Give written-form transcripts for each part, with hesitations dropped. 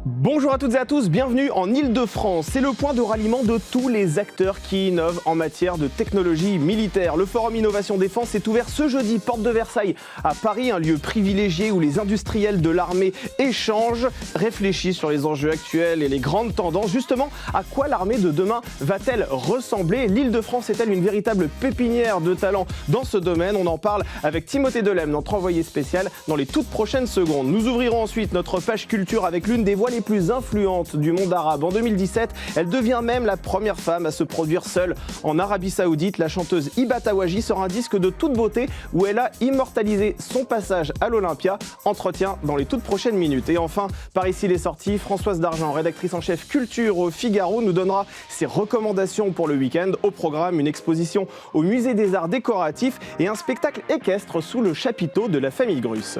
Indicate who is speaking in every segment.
Speaker 1: Bonjour à toutes et à tous, bienvenue en Ile-de-France. C'est le point de ralliement de tous les acteurs qui innovent en matière de technologie militaire. Le Forum Innovation Défense est ouvert ce jeudi, porte de Versailles, à Paris, un lieu privilégié où les industriels de l'armée échangent, réfléchissent sur les enjeux actuels et les grandes tendances. Justement, à quoi l'armée de demain va-t-elle ressembler? L'Ile-de-France est-elle une véritable pépinière de talents dans ce domaine? On en parle avec Timothée Delem, notre envoyé spécial, dans les toutes prochaines secondes. Nous ouvrirons ensuite notre page culture avec l'une des voix les plus influentes du monde arabe. En 2017, elle devient même la première femme à se produire seule en Arabie Saoudite. La chanteuse Hiba Tawaji sort un disque de toute beauté où elle a immortalisé son passage à l'Olympia. Entretien dans les toutes prochaines minutes. Et enfin, par ici les sorties, Françoise Dargent, rédactrice en chef culture au Figaro, nous donnera ses recommandations pour le week-end. Au programme, une exposition au Musée des Arts Décoratifs et un spectacle équestre sous le chapiteau de la famille Grus.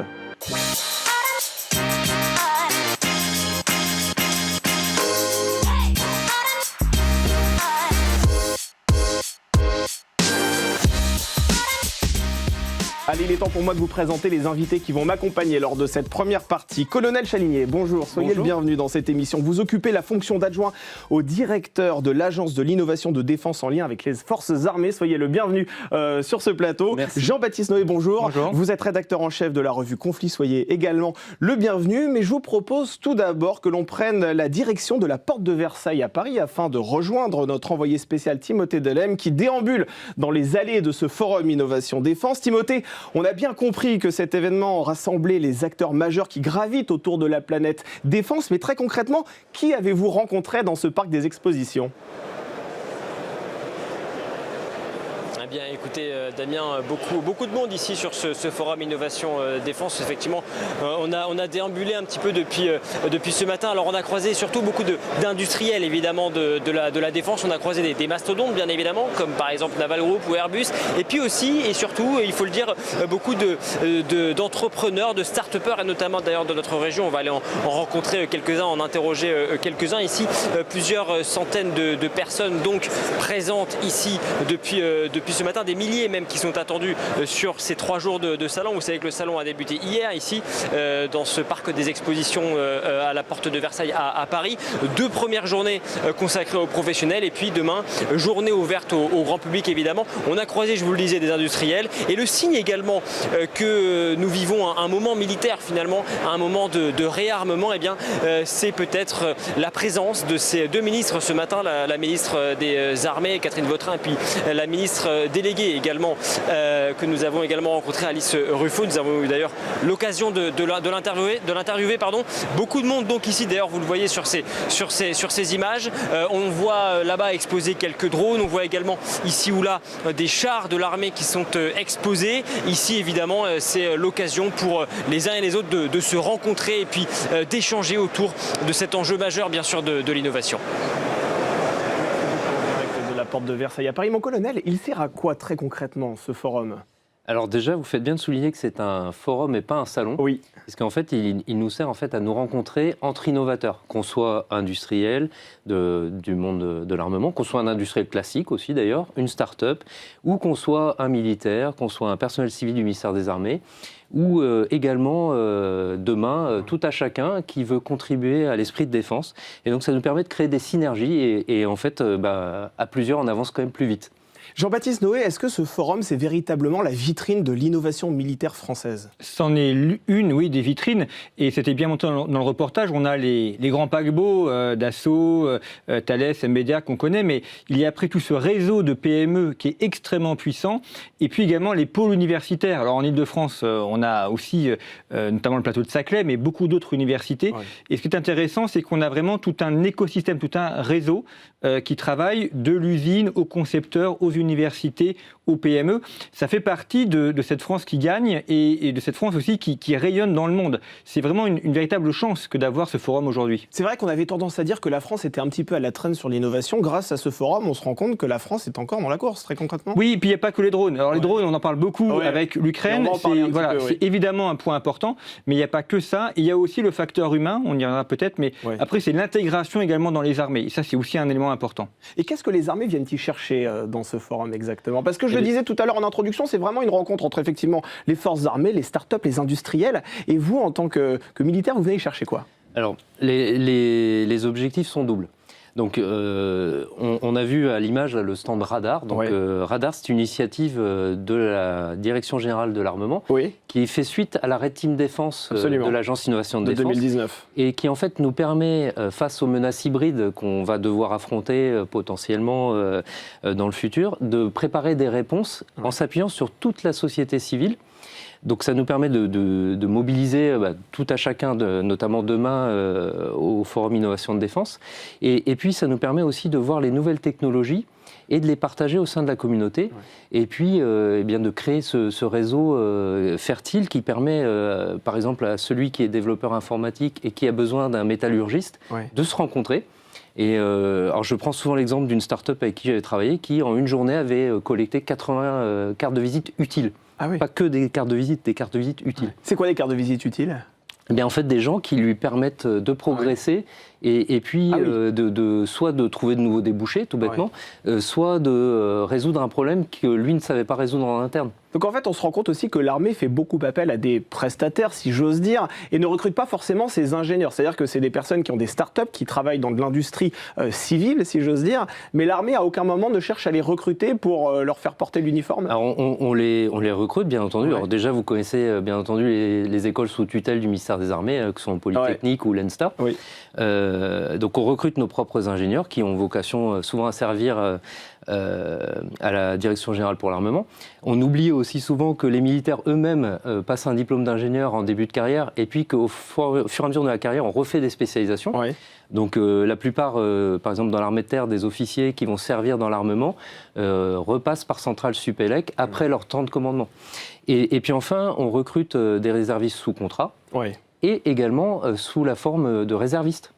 Speaker 1: Allez, il est temps pour moi de vous présenter les invités qui vont m'accompagner lors de cette première partie. Colonel Chalinier, bonjour, soyez le bienvenu dans cette émission. Vous occupez la fonction d'adjoint au directeur de l'Agence de l'innovation de défense en lien avec les forces armées. Soyez le bienvenu sur ce plateau.
Speaker 2: Merci.
Speaker 1: Jean-Baptiste Noé, bonjour.
Speaker 2: Bonjour.
Speaker 1: Vous êtes rédacteur en chef de la revue Conflit, soyez également le bienvenu. Mais je vous propose tout d'abord que l'on prenne la direction de la porte de Versailles à Paris afin de rejoindre notre envoyé spécial Timothée Delem qui déambule dans les allées de ce forum Innovation Défense. Timothée, on a bien compris que cet événement rassemblait les acteurs majeurs qui gravitent autour de la planète défense, mais très concrètement, qui avez-vous rencontré dans ce parc des expositions ?
Speaker 3: Eh bien, écoutez, Damien, beaucoup de monde ici sur ce forum Innovation Défense. Effectivement, on a déambulé un petit peu depuis ce matin. Alors, on a croisé surtout beaucoup d'industriels, évidemment, de la défense. On a croisé des mastodontes, bien évidemment, comme par exemple Naval Group ou Airbus. Et puis aussi, et surtout, il faut le dire, beaucoup d'entrepreneurs, de start-upers, et notamment d'ailleurs de notre région. On va aller en rencontrer quelques-uns, en interroger quelques-uns ici. Plusieurs centaines de personnes donc présentes ici depuis ce matin, des milliers même qui sont attendus sur ces 3 jours de salon. Vous savez que le salon a débuté hier ici dans ce parc des expositions à la porte de Versailles à Paris. 2 premières journées consacrées aux professionnels et puis demain, journée ouverte au grand public évidemment. On a croisé, je vous le disais, des industriels et le signe également que nous vivons un moment militaire finalement, un moment de réarmement, eh bien c'est peut-être la présence de ces 2 ministres ce matin, la ministre des Armées Catherine Vautrin et puis la ministre déléguée également que nous avons également rencontré, Alice Ruffo. Nous avons eu d'ailleurs l'occasion de l'interviewer. Beaucoup de monde donc ici, d'ailleurs vous le voyez sur ces images. On voit là-bas exposer quelques drones, on voit également ici ou là des chars de l'armée qui sont exposés. Ici évidemment c'est l'occasion pour les uns et les autres de se rencontrer et puis d'échanger autour de cet enjeu majeur bien sûr de l'innovation.
Speaker 1: Porte de Versailles à Paris. Mon colonel, il sert à quoi très concrètement ce forum ?
Speaker 2: Alors déjà, vous faites bien de souligner que c'est un forum et pas un salon.
Speaker 1: Oui.
Speaker 2: Parce qu'en fait, il nous sert en fait à nous rencontrer entre innovateurs, qu'on soit industriel du monde de l'armement, qu'on soit un industriel classique aussi d'ailleurs, une start-up, ou qu'on soit un militaire, qu'on soit un personnel civil du ministère des Armées, ou également demain, tout à chacun qui veut contribuer à l'esprit de défense. Et donc ça nous permet de créer des synergies et en fait, à plusieurs, on avance quand même plus vite.
Speaker 1: Jean-Baptiste Noé, est-ce que ce forum, c'est véritablement la vitrine de l'innovation militaire française ?
Speaker 4: C'en est une, oui, des vitrines. Et c'était bien montré dans le reportage. On a les grands paquebots Dassault, Thales, MBDA qu'on connaît, mais il y a après tout ce réseau de PME qui est extrêmement puissant. Et puis également les pôles universitaires. Alors en Ile-de-France, on a aussi notamment le plateau de Saclay, mais beaucoup d'autres universités. Ouais. Et ce qui est intéressant, c'est qu'on a vraiment tout un écosystème, tout un réseau qui travaille de l'usine aux concepteurs, aux universités, aux PME. Ça fait partie de cette France qui gagne et de cette France aussi qui rayonne dans le monde. C'est vraiment une véritable chance que d'avoir ce forum aujourd'hui.
Speaker 1: C'est vrai qu'on avait tendance à dire que la France était un petit peu à la traîne sur l'innovation. Grâce à ce forum, on se rend compte que la France est encore dans la course, très concrètement.
Speaker 4: Oui, et puis il n'y a pas que les drones. Alors les drones, on en parle beaucoup avec l'Ukraine. C'est évidemment un point important, mais il n'y a pas que ça. Il y a aussi le facteur humain, on y reviendra peut-être, mais après c'est l'intégration également dans les armées. Et ça, c'est aussi un élément important.
Speaker 1: Et qu'est-ce que les armées viennent y chercher dans ce forum exactement ? Parce que je le disais tout à l'heure en introduction, c'est vraiment une rencontre entre effectivement les forces armées, les startups, les industriels. Et vous, en tant que militaire, vous venez y chercher quoi ?
Speaker 2: Alors, les objectifs sont doubles. Donc, on a vu à l'image le stand Radar. Donc, Radar, c'est une initiative de la Direction Générale de l'Armement qui fait suite à la Red Team Défense de l'Agence Innovation de Défense
Speaker 1: 2019.
Speaker 2: Et qui, en fait, nous permet, face aux menaces hybrides qu'on va devoir affronter potentiellement dans le futur, de préparer des réponses en s'appuyant sur toute la société civile. Donc ça nous permet de mobiliser tout à chacun, notamment demain au Forum Innovation de Défense. Et puis ça nous permet aussi de voir les nouvelles technologies et de les partager au sein de la communauté. Et puis bien de créer ce réseau fertile qui permet, par exemple, à celui qui est développeur informatique et qui a besoin d'un métallurgiste, de se rencontrer. Et alors je prends souvent l'exemple d'une start-up avec qui j'avais travaillé qui, en une journée, avait collecté 80 cartes de visite utiles. Ah oui. Pas que des cartes de visite, des cartes de visite utiles.
Speaker 1: C'est quoi des cartes de visite utiles ?
Speaker 2: Eh bien, en fait, des gens qui lui permettent de progresser et puis soit de trouver de nouveaux débouchés, tout bêtement, soit de résoudre un problème que lui ne savait pas résoudre en interne.
Speaker 1: Donc en fait, on se rend compte aussi que l'armée fait beaucoup appel à des prestataires, si j'ose dire, et ne recrute pas forcément ses ingénieurs. C'est-à-dire que c'est des personnes qui ont des start-up, qui travaillent dans de l'industrie civile, si j'ose dire, mais l'armée à aucun moment ne cherche à les recruter pour leur faire porter l'uniforme.
Speaker 2: Alors on les recrute, bien entendu. Alors déjà, vous connaissez bien entendu les écoles sous tutelle du ministère des Armées, que sont Polytechnique ou l'ENSTA. Donc on recrute nos propres ingénieurs qui ont vocation souvent à servir à la Direction Générale pour l'Armement. On oublie aussi souvent que les militaires eux-mêmes passent un diplôme d'ingénieur en début de carrière et puis qu'au fur et à mesure de la carrière, on refait des spécialisations. Donc la plupart, par exemple dans l'armée de terre, des officiers qui vont servir dans l'armement repassent par Centrale Supélec après leur temps de commandement. Et puis enfin, on recrute des réservistes sous contrat. Et également sous la forme de réservistes.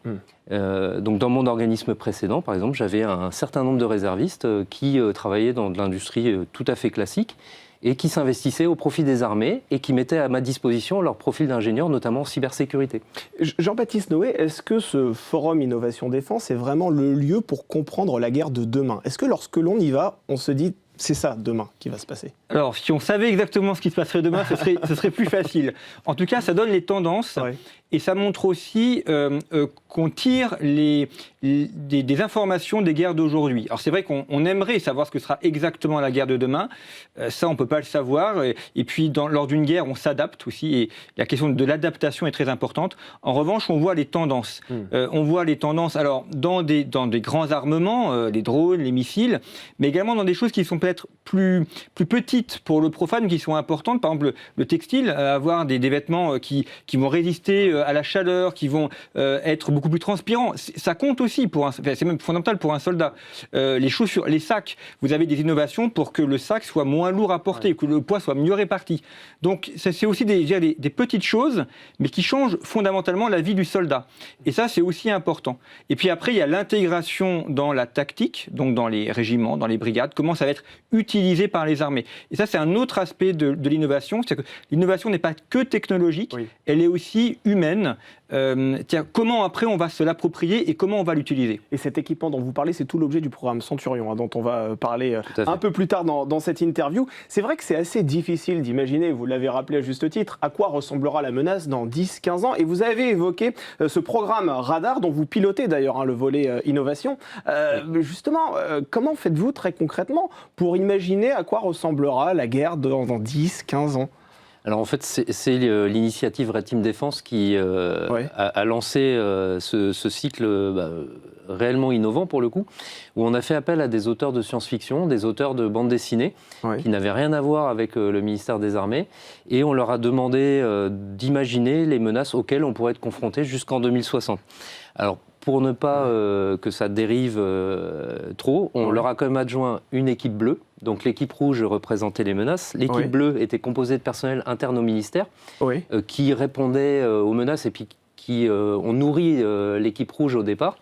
Speaker 2: Donc dans mon organisme précédent, par exemple, j'avais un certain nombre de réservistes qui travaillaient dans de l'industrie tout à fait classique et qui s'investissaient au profit des armées et qui mettaient à ma disposition leur profil d'ingénieur, notamment en cybersécurité.
Speaker 1: Jean-Baptiste Noé, est-ce que ce Forum Innovation Défense est vraiment le lieu pour comprendre la guerre de demain ? Est-ce que lorsque l'on y va, on se dit c'est ça demain qui va se passer ?
Speaker 4: Alors, si on savait exactement ce qui se passerait demain, ce serait plus facile. En tout cas, ça donne les tendances et ça montre aussi qu'on tire des informations des guerres d'aujourd'hui. Alors, c'est vrai qu'on aimerait savoir ce que sera exactement la guerre de demain. Ça, on ne peut pas le savoir. Et puis, lors d'une guerre, on s'adapte aussi. Et la question de l'adaptation est très importante. En revanche, on voit les tendances. On voit les tendances alors, dans des grands armements, les drones, les missiles, mais également dans des choses qui sont peut-être plus petites pour le profane, qui sont importantes. Par exemple, le textile, avoir des vêtements qui vont résister à la chaleur, qui vont être beaucoup plus transpirants. Ça compte aussi, c'est même fondamental pour un soldat. Les chaussures, les sacs, vous avez des innovations pour que le sac soit moins lourd à porter, que le poids soit mieux réparti. Donc c'est aussi des petites choses, mais qui changent fondamentalement la vie du soldat. Et ça, c'est aussi important. Et puis après, il y a l'intégration dans la tactique, donc dans les régiments, dans les brigades, comment ça va être utilisé par les armées. Et ça, c'est un autre aspect de l'innovation, c'est que l'innovation n'est pas que technologique, elle est aussi humaine. Comment après on va se l'approprier et comment on va l'utiliser.
Speaker 1: Et cet équipement dont vous parlez, c'est tout l'objet du programme Centurion, dont on va parler un peu plus tard dans cette interview. C'est vrai que c'est assez difficile d'imaginer, vous l'avez rappelé à juste titre, à quoi ressemblera la menace dans 10-15 ans. Et vous avez évoqué ce programme Radar, dont vous pilotez d'ailleurs le volet innovation. Justement, comment faites-vous très concrètement pour imaginer à quoi ressemblera la guerre dans 10-15 ans ?
Speaker 2: Alors en fait, c'est l'initiative Red Team Défense qui a lancé ce cycle réellement innovant pour le coup, où on a fait appel à des auteurs de science-fiction, des auteurs de bandes dessinées, qui n'avaient rien à voir avec le ministère des Armées, et on leur a demandé d'imaginer les menaces auxquelles on pourrait être confronté jusqu'en 2060. Alors pour ne pas que ça dérive trop, on leur a quand même adjoint une équipe bleue. Donc l'équipe rouge représentait les menaces. L'équipe bleue était composée de personnel interne au ministère qui répondait aux menaces et puis qui ont nourri l'équipe rouge au départ.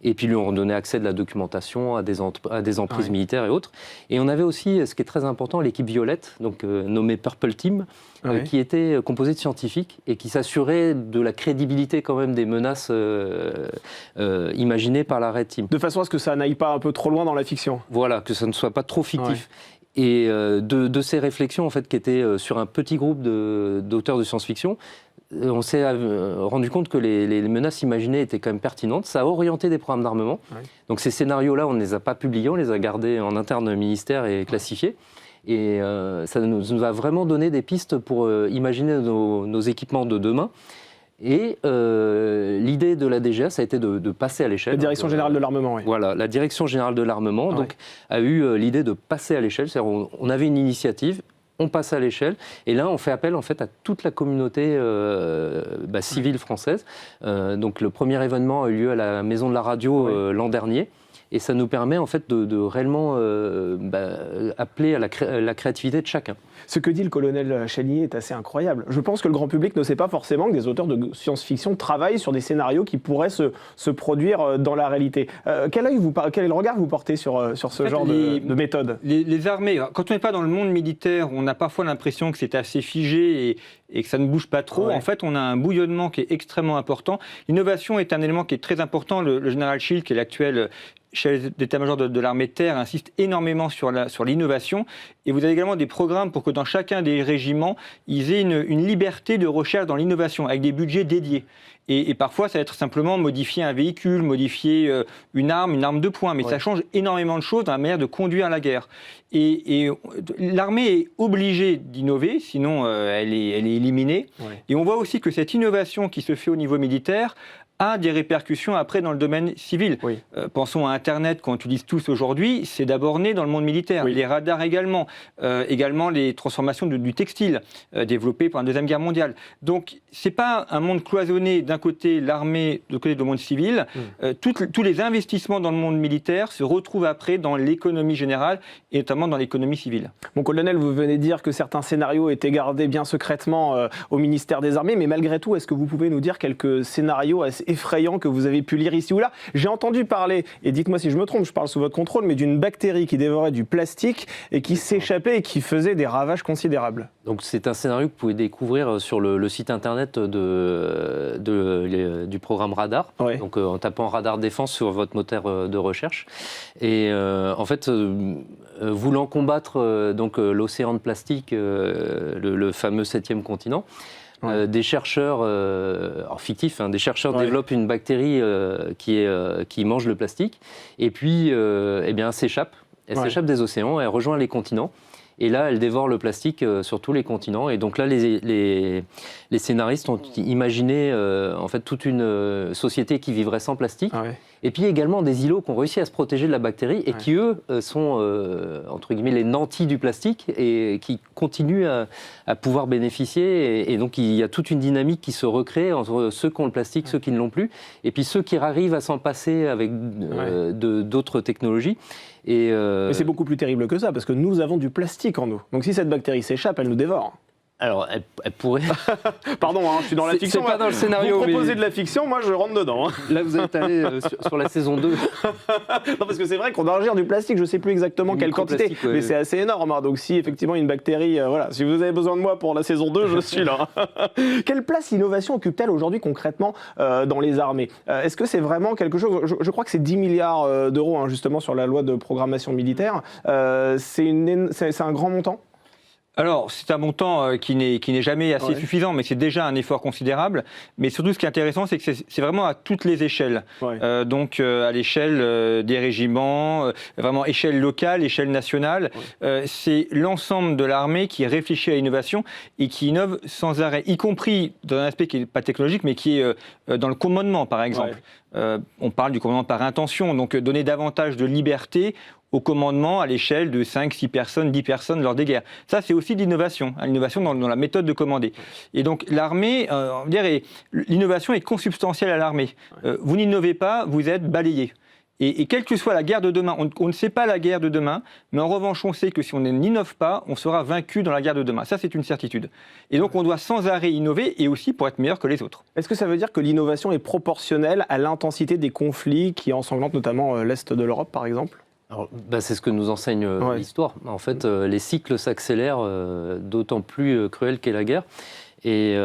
Speaker 2: Et puis lui ont donné accès de la documentation à des emprises militaires et autres. Et on avait aussi, ce qui est très important, l'équipe violette, donc nommée Purple Team, qui était composée de scientifiques et qui s'assurait de la crédibilité quand même des menaces imaginées par la Red Team.
Speaker 1: De façon à ce que ça n'aille pas un peu trop loin dans la fiction.
Speaker 2: Voilà, que ça ne soit pas trop fictif. Et de ces réflexions, en fait, qui étaient sur un petit groupe d'auteurs de science-fiction, on s'est rendu compte que les menaces imaginées étaient quand même pertinentes. Ça a orienté des programmes d'armement. Ouais. Donc ces scénarios-là, on ne les a pas publiés, on les a gardés en interne ministère et classifiés. Et ça nous a vraiment donné des pistes pour imaginer nos équipements de demain. Et l'idée de la DGA, ça a été de passer à l'échelle.
Speaker 1: La Direction Générale de l'Armement, oui.
Speaker 2: Voilà, la Direction Générale de l'Armement a eu l'idée de passer à l'échelle. C'est-à-dire on avait une initiative, on passe à l'échelle, et là on fait appel en fait à toute la communauté civile française. Donc le premier événement a eu lieu à la Maison de la Radio l'an dernier. Et ça nous permet en fait de réellement appeler à la créativité de chacun.
Speaker 1: Ce que dit le colonel Chénier est assez incroyable. Je pense que le grand public ne sait pas forcément que des auteurs de science-fiction travaillent sur des scénarios qui pourraient se produire dans la réalité. Quel regard vous portez sur ce genre de méthode ?
Speaker 4: Les armées, quand on n'est pas dans le monde militaire, on a parfois l'impression que c'est assez figé et que ça ne bouge pas trop. Ouais. En fait, on a un bouillonnement qui est extrêmement important. L'innovation est un élément qui est très important. Le général Schild, qui est l'actuel chef d'état-major de l'armée de terre, insiste énormément sur l'innovation. Et vous avez également des programmes pour que dans chacun des régiments, ils aient une liberté de recherche dans l'innovation, avec des budgets dédiés. Et parfois, ça va être simplement modifier un véhicule, modifier une arme de poing. Mais ça change énormément de choses dans la manière de conduire la guerre. Et l'armée est obligée d'innover, sinon elle est éliminée. Ouais. Et on voit aussi que cette innovation qui se fait au niveau militaire a des répercussions après dans le domaine civil. Oui. Pensons à Internet qu'on utilise tous aujourd'hui, c'est d'abord né dans le monde militaire. Oui. Les radars également, également les transformations du textile développées pendant la Deuxième Guerre mondiale. Donc c'est pas un monde cloisonné, d'un côté l'armée, de l'autre côté le monde civil. Tous les investissements dans le monde militaire se retrouvent après dans l'économie générale et notamment dans l'économie civile.
Speaker 1: Mon colonel, vous venez de dire que certains scénarios étaient gardés bien secrètement au ministère des Armées, mais malgré tout, est-ce que vous pouvez nous dire quelques scénarios assez effrayant que vous avez pu lire ici ou là? J'ai entendu parler, et dites-moi si je me trompe, je parle sous votre contrôle, mais d'une bactérie qui dévorait du plastique et qui s'échappait et qui faisait des ravages considérables.
Speaker 2: Donc c'est un scénario que vous pouvez découvrir sur le site internet du programme Radar, ouais. Donc en tapant Radar Défense sur votre moteur de recherche. Et en fait, voulant combattre l'océan de plastique, le fameux 7e continent, ouais. Des chercheurs, fictifs, des chercheurs ouais. développent une bactérie qui mange le plastique et puis elle s'échappe. Elle s'échappe des océans, elle rejoint les continents. Et là, elle dévore le plastique sur tous les continents. Et donc là, les scénaristes ont imaginé en fait toute une société qui vivrait sans plastique. Ah ouais. Et puis également des îlots qui ont réussi à se protéger de la bactérie et ouais. qui, eux, sont entre guillemets les nantis du plastique et qui continuent à pouvoir bénéficier. Et donc il y a toute une dynamique qui se recrée entre ceux qui ont le plastique, ouais. ceux qui ne l'ont plus, et puis ceux qui arrivent à s'en passer avec d'autres technologies.
Speaker 1: Mais c'est beaucoup plus terrible que ça, parce que nous avons du plastique en nous. Donc si cette bactérie s'échappe, elle nous dévore.
Speaker 2: Alors, elle pourrait...
Speaker 1: Pardon, je suis dans la fiction.
Speaker 2: C'est pas dans le scénario.
Speaker 1: Vous proposez de la fiction, moi je rentre dedans.
Speaker 2: Là, vous êtes allé sur la saison 2.
Speaker 1: Non, parce que c'est vrai qu'on ingère du plastique, je ne sais plus exactement quelle quantité, mais c'est assez énorme. Donc si effectivement une bactérie... si vous avez besoin de moi pour la saison 2, je suis là. Quelle place l'innovation occupe-t-elle aujourd'hui concrètement dans les armées? Est-ce que c'est vraiment quelque chose... Je crois que c'est 10 milliards d'euros, justement, sur la loi de programmation militaire. C'est un grand montant?
Speaker 4: Alors, c'est un montant qui n'est jamais assez suffisant, mais c'est déjà un effort considérable. Mais surtout, ce qui est intéressant, c'est que c'est vraiment à toutes les échelles. Ouais. Donc, à l'échelle des régiments, vraiment échelle locale, échelle nationale. Ouais. C'est l'ensemble de l'armée qui réfléchit à l'innovation et qui innove sans arrêt, y compris dans un aspect qui n'est pas technologique, mais qui est dans le commandement, par exemple. Ouais. On parle du commandement par intention, donc donner davantage de liberté au commandement à l'échelle de 5, 6 personnes, 10 personnes lors des guerres. Ça, c'est aussi de l'innovation, l'innovation dans la méthode de commander. Et donc, l'armée, l'innovation est consubstantielle à l'armée. Vous n'innovez pas, vous êtes balayé. Et quelle que soit la guerre de demain, on ne sait pas la guerre de demain, mais en revanche, on sait que si on n'innove pas, on sera vaincu dans la guerre de demain. Ça, c'est une certitude. Et donc, on doit sans arrêt innover et aussi pour être meilleur que les autres.
Speaker 1: Est-ce que ça veut dire que l'innovation est proportionnelle à l'intensité des conflits qui ensanglantent notamment l'Est de l'Europe, par exemple ?
Speaker 2: Alors, c'est ce que nous enseigne l'histoire. En fait, les cycles s'accélèrent, d'autant plus cruels qu'est la guerre. Et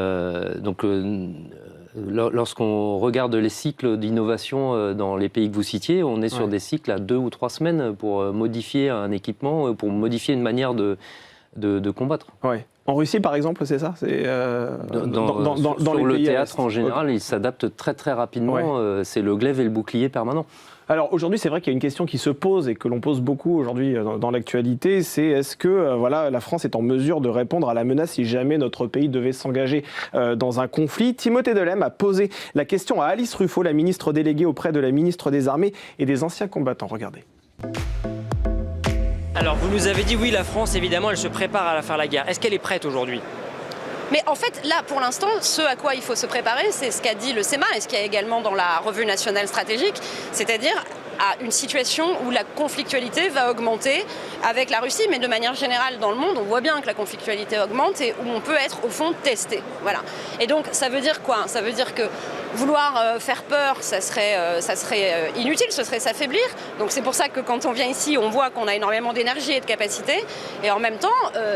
Speaker 2: lorsqu'on regarde les cycles d'innovation dans les pays que vous citiez, on est sur des cycles à 2 ou 3 semaines pour modifier un équipement, pour modifier une manière de combattre.
Speaker 1: Ouais. En Russie, par exemple, c'est ça, c'est
Speaker 2: sur
Speaker 1: les
Speaker 2: le
Speaker 1: pays
Speaker 2: théâtre en général, il s'adapte très très rapidement. C'est le glaive et le bouclier permanent.
Speaker 1: Alors aujourd'hui, c'est vrai qu'il y a une question qui se pose et que l'on pose beaucoup aujourd'hui dans l'actualité, c'est est-ce que la France est en mesure de répondre à la menace si jamais notre pays devait s'engager dans un conflit. Timothée Delem a posé la question à Alice Ruffo, la ministre déléguée auprès de la ministre des Armées et des Anciens Combattants. Regardez.
Speaker 3: Alors vous nous avez dit oui, la France évidemment elle se prépare à faire la guerre. Est-ce qu'elle est prête aujourd'hui ?
Speaker 5: Mais en fait, là, pour l'instant, ce à quoi il faut se préparer, c'est ce qu'a dit le SEMA et ce qu'il y a également dans la revue nationale stratégique, c'est-à-dire à une situation où la conflictualité va augmenter avec la Russie, mais de manière générale dans le monde, on voit bien que la conflictualité augmente et où on peut être au fond testé. Voilà. Et donc, ça veut dire quoi ? Ça veut dire que vouloir faire peur, ça serait inutile, ce serait s'affaiblir. Donc c'est pour ça que quand on vient ici, on voit qu'on a énormément d'énergie et de capacité. Et en même temps,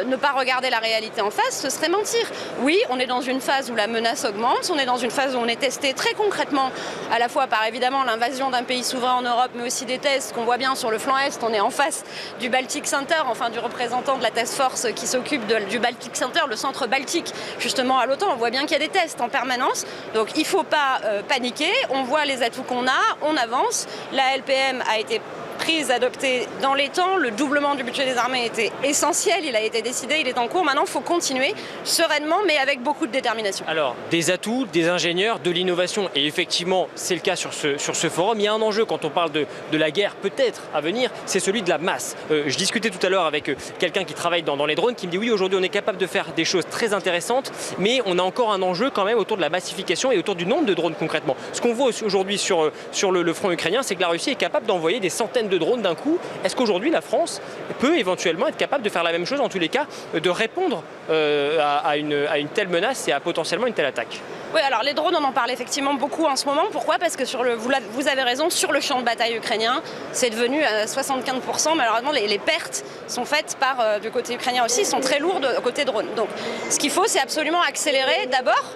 Speaker 5: ne pas regarder la réalité en face, ce serait mentir. Oui, on est dans une phase où la menace augmente, on est dans une phase où on est testé très concrètement, à la fois par évidemment l'invasion d'un pays souverain en Europe, mais aussi des tests qu'on voit bien sur le flanc Est. On est en face du Baltic Center, enfin du représentant de la task force qui s'occupe du Baltic Center, le centre baltique, justement à l'OTAN. On voit bien qu'il y a des tests en permanence. Donc il ne faut pas paniquer, on voit les atouts qu'on a, on avance. La LPM a été prise, adoptée dans les temps. Le doublement du budget des armées était essentiel, il a été décidé, il est en cours. Maintenant, il faut continuer sereinement, mais avec beaucoup de détermination.
Speaker 3: Alors, des atouts, des ingénieurs, de l'innovation. Et effectivement, c'est le cas sur ce forum. Il y a un enjeu quand on parle de la guerre peut-être à venir, c'est celui de la masse. Je discutais tout à l'heure avec quelqu'un qui travaille dans les drones, qui me dit oui, aujourd'hui, on est capable de faire des choses très intéressantes, mais on a encore un enjeu quand même autour de la massification et autour du nombre de drones concrètement. Ce qu'on voit aujourd'hui sur le front ukrainien, c'est que la Russie est capable d'envoyer des centaines de drones d'un coup. Est-ce qu'aujourd'hui la France peut éventuellement être capable de faire la même chose, en tous les cas, de répondre à une telle menace et à potentiellement une telle attaque ?
Speaker 5: Oui, alors les drones, on en parle effectivement beaucoup en ce moment. Pourquoi ? Parce que vous avez raison, sur le champ de bataille ukrainien, c'est devenu à 75%. Malheureusement, les pertes sont faites par du côté ukrainien aussi, sont très lourdes côté drone. Donc, ce qu'il faut, c'est absolument accélérer d'abord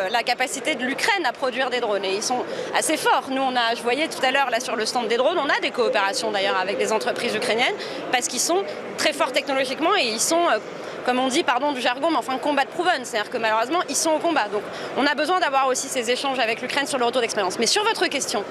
Speaker 5: la capacité de l'Ukraine à produire des drones. Et ils sont assez forts. Nous, je voyais tout à l'heure là sur le stand des drones, on a des coopérations d'ailleurs avec des entreprises ukrainiennes parce qu'ils sont très forts technologiquement et ils sont, comme on dit, pardon du jargon, mais enfin combat proven. C'est-à-dire que malheureusement, ils sont au combat. Donc, on a besoin d'avoir aussi ces échanges avec l'Ukraine sur le retour d'expérience. Mais sur votre question,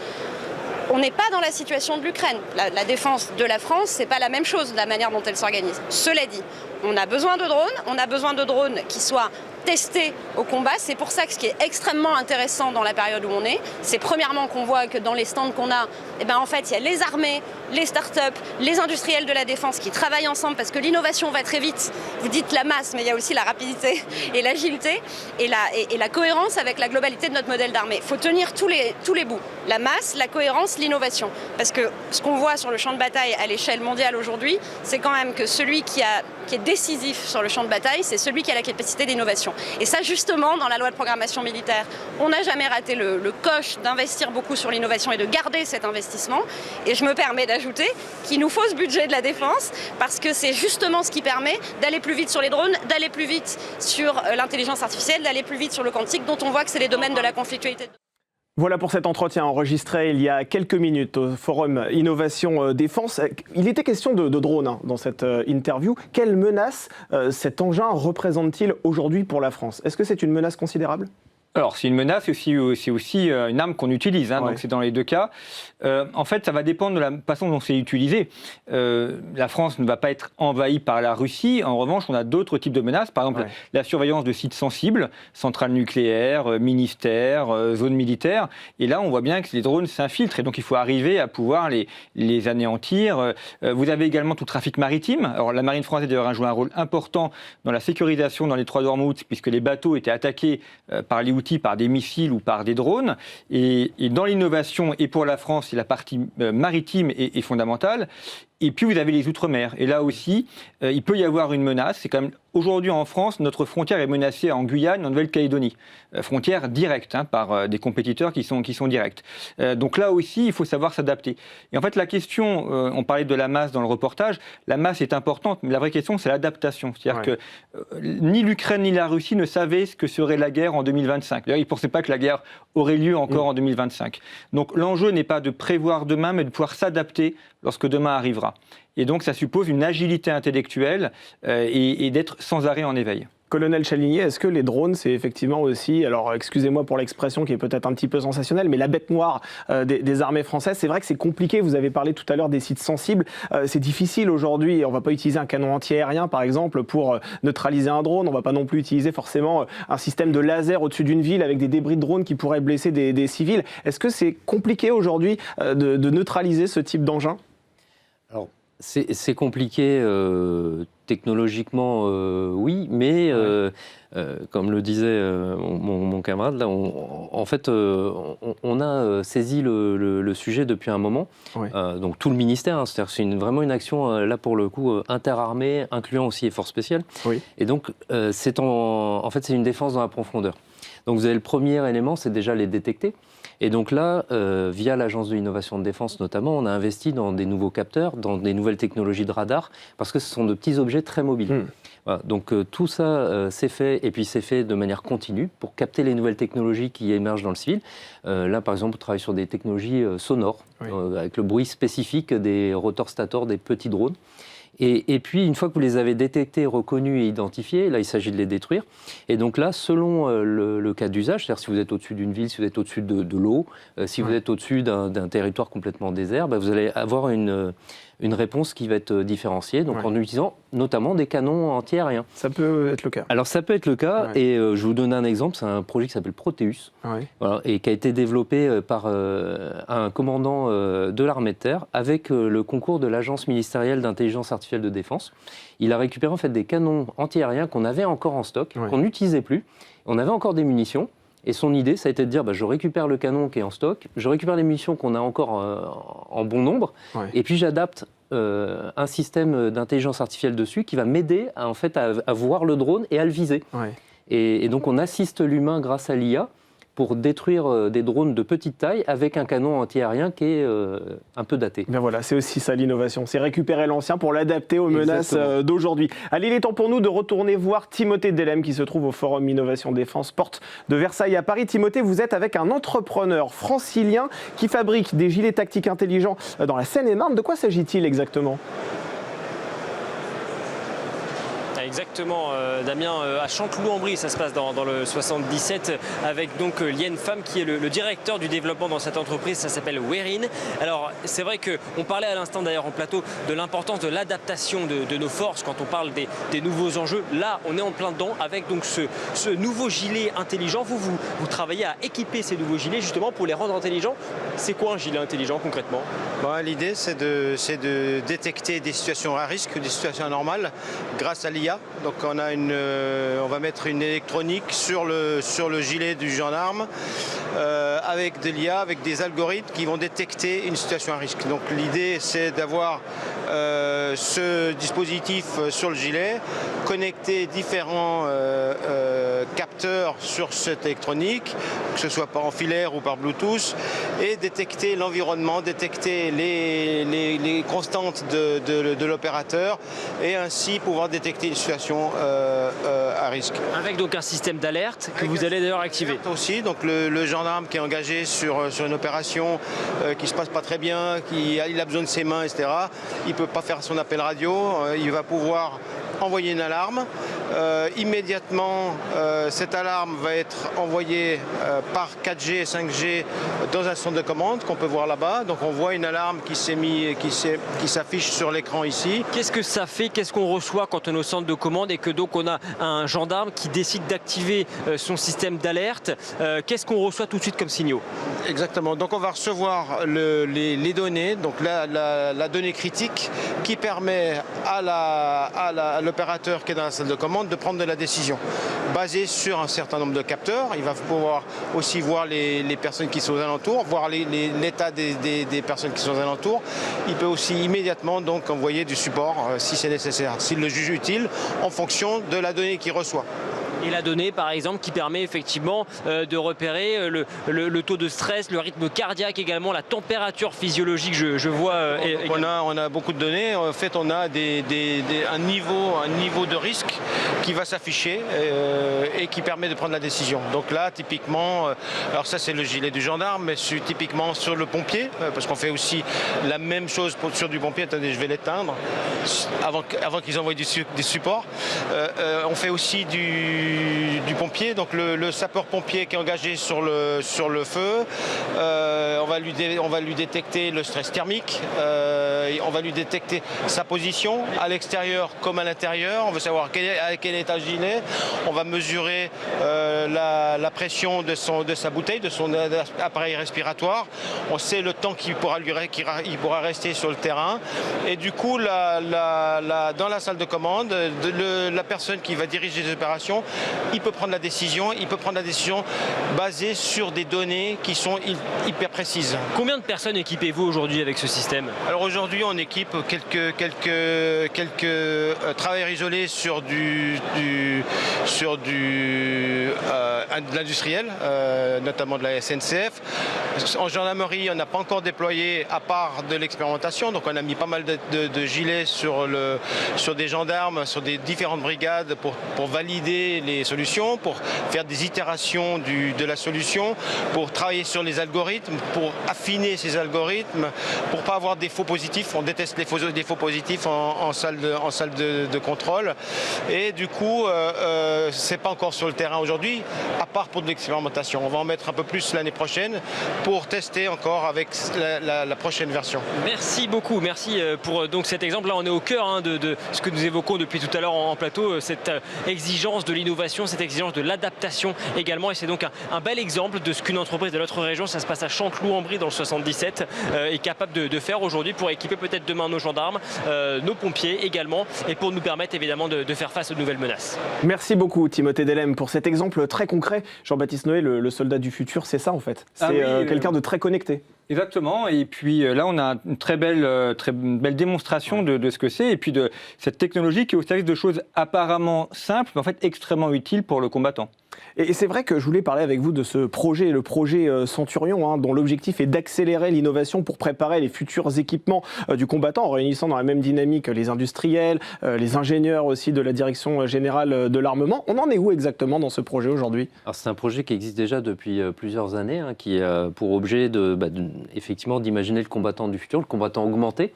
Speaker 5: on n'est pas dans la situation de l'Ukraine. La défense de la France, c'est pas la même chose, de la manière dont elle s'organise. Cela dit, on a besoin de drones qui soient testés au combat. C'est pour ça que ce qui est extrêmement intéressant dans la période où on est, c'est premièrement qu'on voit que dans les stands qu'on a, en fait, il y a les armées, les startups, les industriels de la défense qui travaillent ensemble parce que l'innovation va très vite. Vous dites la masse, mais il y a aussi la rapidité et l'agilité et la cohérence avec la globalité de notre modèle d'armée. Il faut tenir tous les bouts. La masse, la cohérence, l'innovation. Parce que ce qu'on voit sur le champ de bataille à l'échelle mondiale aujourd'hui, c'est quand même que celui qui est décisif sur le champ de bataille, c'est celui qui a la capacité d'innovation. Et ça, justement, dans la loi de programmation militaire, on n'a jamais raté le coche d'investir beaucoup sur l'innovation et de garder cet investissement. Et je me permets d'ajouter qu'il nous faut ce budget de la défense parce que c'est justement ce qui permet d'aller plus vite sur les drones, d'aller plus vite sur l'intelligence artificielle, d'aller plus vite sur le quantique, dont on voit que c'est les domaines de la conflictualité.
Speaker 1: Voilà pour cet entretien enregistré il y a quelques minutes au Forum Innovation Défense. Il était question de drones dans cette interview. Quelle menace cet engin représente-t-il aujourd'hui pour la France ? Est-ce que c'est une menace considérable ?
Speaker 4: Alors, c'est une menace, c'est aussi une arme qu'on utilise, donc c'est dans les deux cas. En fait, ça va dépendre de la façon dont c'est utilisé. La France ne va pas être envahie par la Russie. En revanche, on a d'autres types de menaces. Par exemple, la surveillance de sites sensibles, centrales nucléaires, ministères, zones militaires. Et là, on voit bien que les drones s'infiltrent. Et donc, il faut arriver à pouvoir les anéantir. Vous avez également tout le trafic maritime. Alors, la marine française, d'ailleurs, a joué un rôle important dans la sécurisation dans les trois d'Ormuz, puisque les bateaux étaient attaqués par les Houthis, par des missiles ou par des drones. Et dans l'innovation, et pour la France, la partie maritime est fondamentale. Et puis vous avez les Outre-mer. Et là aussi, il peut y avoir une menace. C'est quand même aujourd'hui en France, notre frontière est menacée en Guyane, en Nouvelle-Calédonie. Frontière directe par des compétiteurs qui sont directs. Donc là aussi, il faut savoir s'adapter. Et en fait, la question, on parlait de la masse dans le reportage, la masse est importante, mais la vraie question, c'est l'adaptation. C'est-à-dire que ni l'Ukraine ni la Russie ne savaient ce que serait la guerre en 2025. D'ailleurs, ils ne pensaient pas que la guerre aurait lieu encore en 2025. Donc l'enjeu n'est pas de prévoir demain, mais de pouvoir s'adapter lorsque demain arrivera. Et donc, ça suppose une agilité intellectuelle et d'être sans arrêt en éveil.
Speaker 1: Colonel Chaligné, est-ce que les drones, c'est effectivement aussi, alors excusez-moi pour l'expression qui est peut-être un petit peu sensationnelle, mais la bête noire des armées françaises? C'est vrai que c'est compliqué, vous avez parlé tout à l'heure des sites sensibles, c'est difficile aujourd'hui, on ne va pas utiliser un canon anti-aérien par exemple pour neutraliser un drone, on ne va pas non plus utiliser forcément un système de laser au-dessus d'une ville avec des débris de drones qui pourraient blesser des civils. Est-ce que c'est compliqué aujourd'hui de neutraliser ce type d'engin?
Speaker 2: Alors, c'est compliqué technologiquement, oui, mais comme le disait mon camarade, là, en fait, on a saisi le sujet depuis un moment. Oui. Donc tout le ministère, hein, c'est-à-dire que c'est vraiment une action, là pour le coup, interarmée, incluant aussi les forces spéciales. Oui. Et donc, en fait, c'est une défense dans la profondeur. Donc vous avez le premier élément, c'est déjà les détecter. Et donc là, via l'Agence de l'innovation de défense notamment, on a investi dans des nouveaux capteurs, dans des nouvelles technologies de radar, parce que ce sont de petits objets très mobiles. Voilà, donc tout ça, c'est fait, et puis c'est fait de manière continue pour capter les nouvelles technologies qui émergent dans le civil. Là, par exemple, on travaille sur des technologies sonores, oui. Avec le bruit spécifique des rotor-stators, des petits drones. Et puis, une fois que vous les avez détectés, reconnus et identifiés, là, il s'agit de les détruire. Et donc là, selon le cas d'usage, c'est-à-dire si vous êtes au-dessus d'une ville, si vous êtes au-dessus de l'eau, si vous êtes au-dessus d'un territoire complètement désert, vous allez avoir une réponse qui va être différenciée, donc en utilisant notamment des canons anti-aériens.
Speaker 1: Ça peut être le cas.
Speaker 2: Alors ça peut être le cas, et je vais vous donner un exemple, c'est un projet qui s'appelle Proteus, voilà, et qui a été développé par un commandant de l'armée de terre avec le concours de l'Agence ministérielle d'intelligence artificielle de défense. Il a récupéré en fait des canons anti-aériens qu'on avait encore en stock, qu'on n'utilisait plus, on avait encore des munitions. Et son idée, ça a été de dire, je récupère le canon qui est en stock, je récupère les munitions qu'on a encore en bon nombre, et puis j'adapte un système d'intelligence artificielle dessus qui va m'aider à voir le drone et à le viser. Et donc on assiste l'humain grâce à l'IA pour détruire des drones de petite taille avec un canon anti-aérien qui est un peu daté.
Speaker 1: Ben voilà, c'est aussi ça l'innovation, c'est récupérer l'ancien pour l'adapter aux menaces d'aujourd'hui. Allez, il est temps pour nous de retourner voir Timothée Delem qui se trouve au Forum Innovation Défense, porte de Versailles à Paris. Timothée, vous êtes avec un entrepreneur francilien qui fabrique des gilets tactiques intelligents dans la Seine-et-Marne. De quoi s'agit-il exactement ?
Speaker 3: Exactement, Damien, à Chanteloup-en-Brie, ça se passe dans le 77, avec donc Lien Pham qui est le directeur du développement dans cette entreprise, ça s'appelle Werin. Alors c'est vrai qu'on parlait à l'instant d'ailleurs en plateau de l'importance de l'adaptation de nos forces quand on parle des nouveaux enjeux. Là, on est en plein dedans avec donc ce nouveau gilet intelligent. Vous travaillez à équiper ces nouveaux gilets justement pour les rendre intelligents. C'est quoi un gilet intelligent concrètement ?
Speaker 6: L'idée c'est de détecter des situations à risque, des situations anormales grâce à l'IA. Donc on va mettre une électronique sur le gilet du gendarme avec de l'IA, avec des algorithmes qui vont détecter une situation à risque. Donc l'idée c'est d'avoir ce dispositif sur le gilet, connecter différents capteurs sur cette électronique, que ce soit par en filaire ou par Bluetooth, et détecter l'environnement, détecter les constantes de l'opérateur et ainsi pouvoir détecter une situation à risque.
Speaker 3: Avec donc un système d'alerte que vous allez d'ailleurs activer.
Speaker 6: Aussi, donc le gendarme qui est engagé sur une opération qui se passe pas très bien, il a besoin de ses mains, etc. Il peut pas faire son appel radio, il va pouvoir envoyer une alarme. Immédiatement, cette alarme va être envoyée par 4G et 5G dans un centre de commande qu'on peut voir là-bas. Donc on voit une alarme qui s'affiche sur l'écran ici.
Speaker 3: Qu'est-ce que ça fait? Qu'est-ce qu'on reçoit quand on est au centre de commande et que donc on a un gendarme qui décide d'activer son système d'alerte? Qu'est-ce qu'on reçoit tout de suite comme signaux?
Speaker 6: Exactement. Donc on va recevoir les données, donc la donnée critique qui permet à l'opérateur qui est dans la salle de commande de prendre de la décision basée sur un certain nombre de capteurs. Il va pouvoir aussi voir les personnes qui sont aux alentours, voir l'état des personnes qui sont aux alentours. Il peut aussi immédiatement donc envoyer du support si c'est nécessaire, s'il le juge utile, en fonction de la donnée qu'il reçoit.
Speaker 3: Et la donnée, par exemple, qui permet effectivement de repérer le taux de stress, le rythme cardiaque également, la température physiologique, je vois.
Speaker 6: On a beaucoup de données. En fait, on a un niveau de risque qui va s'afficher et qui permet de prendre la décision. Donc là, typiquement, alors ça c'est le gilet du gendarme, mais typiquement sur le pompier, parce qu'on fait aussi la même chose sur du pompier. Attendez, je vais l'éteindre avant qu'ils envoient des supports. On fait aussi du pompier, donc le sapeur-pompier qui est engagé sur le feu. On va lui détecter le stress thermique, on va lui détecter sa position à l'extérieur comme à l'intérieur. On veut savoir à quel étage il est. On va mesurer la pression de sa bouteille, de son appareil respiratoire. On sait le temps qu'il pourra rester sur le terrain. Et du coup, dans la salle de commande, la personne qui va diriger les opérations, il peut prendre la décision. Il peut prendre la décision basée sur des données qui sont hyper précises.
Speaker 3: Combien de personnes équipez-vous aujourd'hui avec ce système?
Speaker 6: Alors aujourd'hui, on équipe quelques travailleurs isolés sur de l'industriel, notamment de la SNCF. En gendarmerie, on n'a pas encore déployé à part de l'expérimentation, donc on a mis pas mal de gilets sur des gendarmes, sur des différentes brigades pour valider les solutions, pour faire des itérations de la solution, pour travailler sur les algorithmes, pour affiner ces algorithmes, pour pas avoir des faux positifs. On déteste les faux positifs en salle de contrôle. Et du coup, c'est pas encore sur le terrain aujourd'hui, à part pour de l'expérimentation. On va en mettre un peu plus l'année prochaine pour tester encore avec la prochaine version.
Speaker 3: Merci beaucoup, merci pour donc cet exemple. Là, on est au cœur de ce que nous évoquons depuis tout à l'heure en plateau, cette exigence de l'innovation, cette exigence de l'adaptation également. Et c'est donc un bel exemple de ce qu'une entreprise de notre région, ça se passe à Chanteloup-en-Brie dans le 77, est capable de faire aujourd'hui pour équiper peut-être demain nos gendarmes, nos pompiers également, et pour nous permettre évidemment de faire face aux nouvelles menaces.
Speaker 1: Merci beaucoup Timothée Delem pour cet exemple très concret. Jean-Baptiste Noé, le soldat du futur, c'est ça en fait. C'est quelqu'un de très connecté.
Speaker 4: Exactement, et puis là on a une très belle démonstration de ce que c'est, et puis de cette technologie qui est au service de choses apparemment simples, mais en fait extrêmement utiles pour le combattant.
Speaker 1: Et c'est vrai que je voulais parler avec vous de ce projet, le projet Centurion, dont l'objectif est d'accélérer l'innovation pour préparer les futurs équipements du combattant, en réunissant dans la même dynamique les industriels, les ingénieurs aussi de la Direction Générale de l'Armement. On en est où exactement dans ce projet aujourd'hui?
Speaker 2: Alors c'est un projet qui existe déjà depuis plusieurs années, qui a pour objet effectivement d'imaginer le combattant du futur, le combattant augmenté.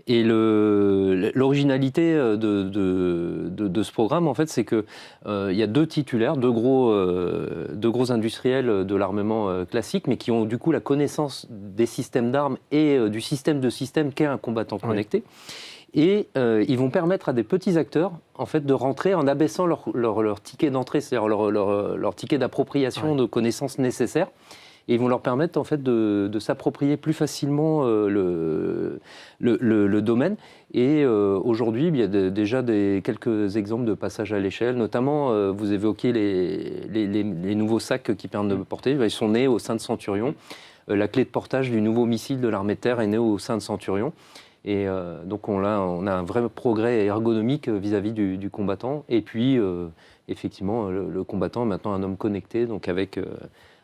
Speaker 2: Et l'originalité de ce programme, en fait, c'est qu'il y a deux titulaires, deux gros industriels de l'armement classique, mais qui ont du coup la connaissance des systèmes d'armes et du système de système qu'est un combattant connecté. Et ils vont permettre à des petits acteurs en fait, de rentrer en abaissant leur ticket d'entrée, c'est-à-dire leur ticket d'appropriation de connaissances nécessaires. Et ils vont leur permettre en fait, de s'approprier plus facilement le domaine. Et aujourd'hui, il y a déjà quelques exemples de passage à l'échelle. Notamment, vous évoquiez les nouveaux sacs qui permettent de porter. Ils sont nés au sein de Centurion. La clé de portage du nouveau missile de l'armée de terre est née au sein de Centurion. Et donc on a un vrai progrès ergonomique vis-à-vis du combattant. Et puis, effectivement, le combattant est maintenant un homme connecté, donc avec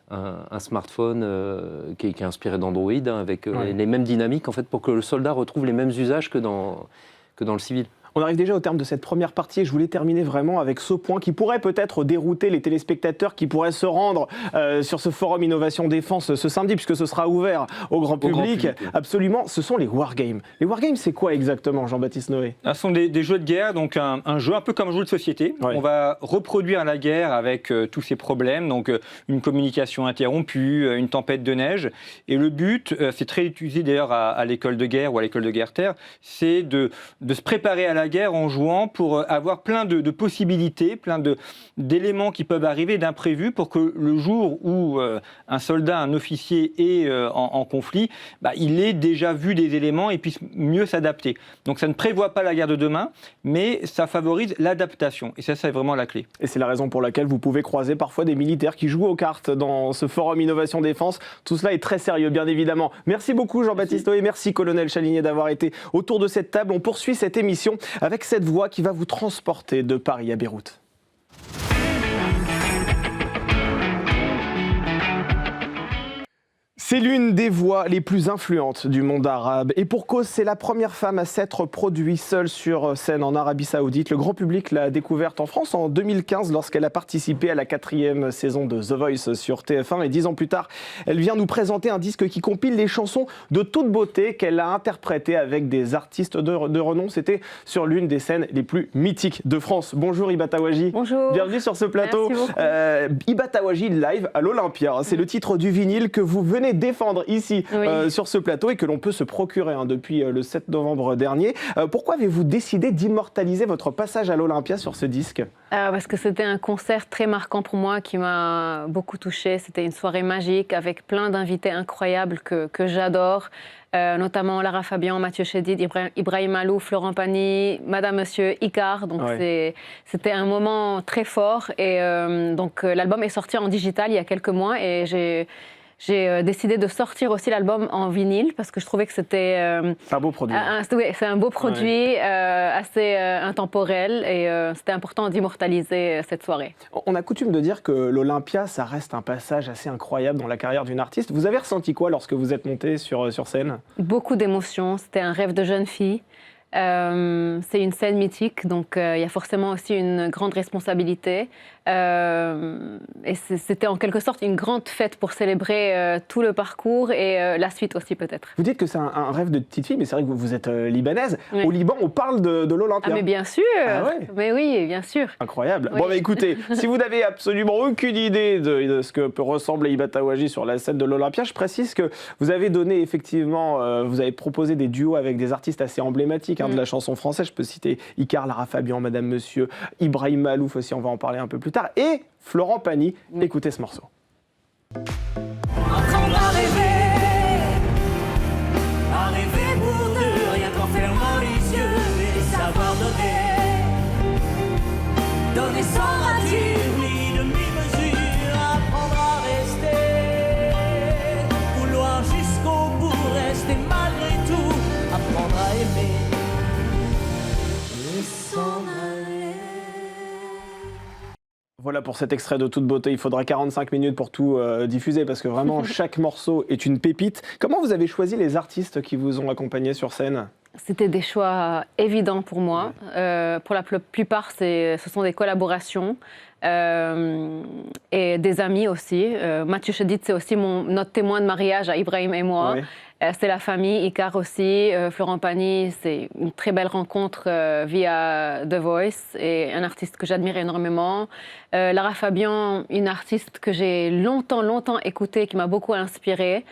Speaker 2: un smartphone qui est inspiré d'Android, avec les mêmes dynamiques, en fait, pour que le soldat retrouve les mêmes usages que dans le civil.
Speaker 1: On arrive déjà au terme de cette première partie et je voulais terminer vraiment avec ce point qui pourrait peut-être dérouter les téléspectateurs qui pourraient se rendre sur ce forum Innovation Défense ce samedi, puisque ce sera ouvert au grand public. Absolument, ce sont les wargames. Les wargames, c'est quoi exactement, Jean-Baptiste Noé?
Speaker 4: Ce sont des jeux de guerre, donc un jeu un peu comme un jeu de société. On va reproduire la guerre avec tous ses problèmes, donc une communication interrompue, une tempête de neige. Et le but, c'est très utilisé d'ailleurs à l'école de guerre ou à l'école de guerre-terre, c'est de se préparer à la guerre en jouant pour avoir plein de possibilités, plein d'éléments qui peuvent arriver, d'imprévus, pour que le jour où un soldat, un officier est en conflit, il ait déjà vu des éléments et puisse mieux s'adapter. Donc ça ne prévoit pas la guerre de demain, mais ça favorise l'adaptation. Et ça, c'est vraiment la clé.
Speaker 1: Et c'est la raison pour laquelle vous pouvez croiser parfois des militaires qui jouent aux cartes dans ce forum Innovation Défense. Tout cela est très sérieux, bien évidemment. Merci beaucoup, Jean-Baptiste Noé. Merci, colonel Chalinier, d'avoir été autour de cette table. On poursuit cette émission avec cette voix qui va vous transporter de Paris à Beyrouth. C'est l'une des voix les plus influentes du monde arabe. Et pour cause, c'est la première femme à s'être produite seule sur scène en Arabie Saoudite. Le grand public l'a découverte en France en 2015 lorsqu'elle a participé à la 4e saison de The Voice sur TF1. Et 10 ans plus tard, elle vient nous présenter un disque qui compile les chansons de toute beauté qu'elle a interprétées avec des artistes de renom. C'était sur l'une des scènes les plus mythiques de France. Bonjour Hiba Tawaji.
Speaker 7: Bonjour.
Speaker 1: Bienvenue sur ce plateau.
Speaker 7: Merci beaucoup.
Speaker 1: Hiba Tawaji live à l'Olympia. C'est le titre du vinyle que vous venez défendre ici sur ce plateau et que l'on peut se procurer depuis le 7 novembre dernier. Pourquoi avez-vous décidé d'immortaliser votre passage à l'Olympia sur ce disque ?
Speaker 7: Parce que c'était un concert très marquant pour moi qui m'a beaucoup touchée. C'était une soirée magique avec plein d'invités incroyables que j'adore. Notamment Lara Fabian, Mathieu Chédid, Ibrahim Malouf, Florent Pagny, Madame Monsieur Icare. Donc c'était un moment très fort. Et donc l'album est sorti en digital il y a quelques mois et j'ai décidé de sortir aussi l'album en vinyle parce que je trouvais que c'était
Speaker 1: un beau produit.
Speaker 7: C'est un beau produit, assez intemporel et c'était important d'immortaliser cette soirée.
Speaker 1: On a coutume de dire que l'Olympia, ça reste un passage assez incroyable dans la carrière d'une artiste. Vous avez ressenti quoi lorsque vous êtes montée sur scène ?
Speaker 7: Beaucoup d'émotions, c'était un rêve de jeune fille. C'est une scène mythique, donc il y a forcément aussi une grande responsabilité. Et c'était en quelque sorte une grande fête pour célébrer tout le parcours et la suite aussi peut-être.
Speaker 1: Vous dites que c'est un rêve de petite fille, mais c'est vrai que vous êtes libanaise. Oui. Au Liban, on parle de l'Olympia.
Speaker 7: Ah mais bien sûr, mais oui, bien sûr.
Speaker 1: Incroyable.
Speaker 7: Oui.
Speaker 1: Bon bah écoutez, si vous n'avez absolument aucune idée de ce que peut ressembler Hiba Tawaji sur la scène de l'Olympia, je précise que vous avez donné effectivement, vous avez proposé des duos avec des artistes assez emblématiques de la chanson française. Je peux citer Icare, Lara Fabian, Madame Monsieur, Ibrahim Malouf aussi, on va en parler un peu plus tard, et Florent Pagny. Écoutez ce morceau.
Speaker 8: Apprendre à rêver pour de rien qu'en fermant les yeux et savoir donner sans rature ni demi-mesure, apprendre à rester, vouloir jusqu'au bout, rester malgré tout, apprendre à aimer et s'en aller.
Speaker 1: Voilà pour cet extrait de toute beauté. Il faudra 45 minutes pour tout diffuser parce que vraiment chaque morceau est une pépite. Comment vous avez choisi les artistes qui vous ont accompagné sur scène ?
Speaker 7: C'était des choix évidents pour moi. Pour la plupart, ce sont des collaborations et des amis aussi. Mathieu Chédid, c'est aussi notre témoin de mariage à Ibrahim et moi. Oui. C'est la famille, Icare aussi, Florent Pagny, c'est une très belle rencontre via The Voice et un artiste que j'admire énormément. Lara Fabian, une artiste que j'ai longtemps écoutée, qui m'a beaucoup inspirée.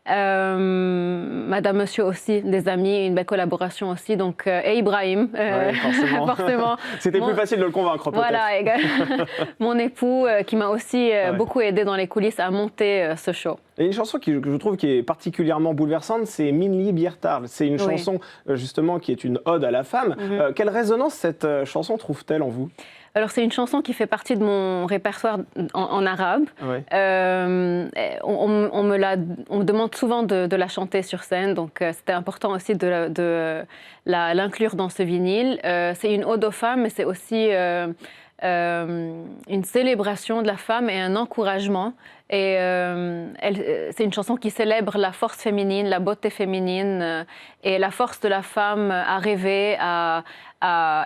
Speaker 7: Madame Monsieur aussi, des amis, une belle collaboration aussi, donc, et Ibrahim, forcément.
Speaker 1: C'était plus facile de le convaincre peut-être.
Speaker 7: Voilà, mon époux qui m'a aussi beaucoup aidé dans les coulisses à monter ce show.
Speaker 1: Et une chanson que je trouve qui est particulièrement bouleversante, c'est Minli Biertar. C'est une chanson justement qui est une ode à la femme. Quelle résonance cette chanson trouve-t-elle en vous ?
Speaker 7: Alors c'est une chanson qui fait partie de mon répertoire en arabe. Oui. On me demande souvent de la chanter sur scène, donc c'était important aussi de l'inclure dans ce vinyle. C'est une ode aux femmes, mais c'est aussi une célébration de la femme et un encouragement. Et c'est une chanson qui célèbre la force féminine, la beauté féminine et la force de la femme à rêver, à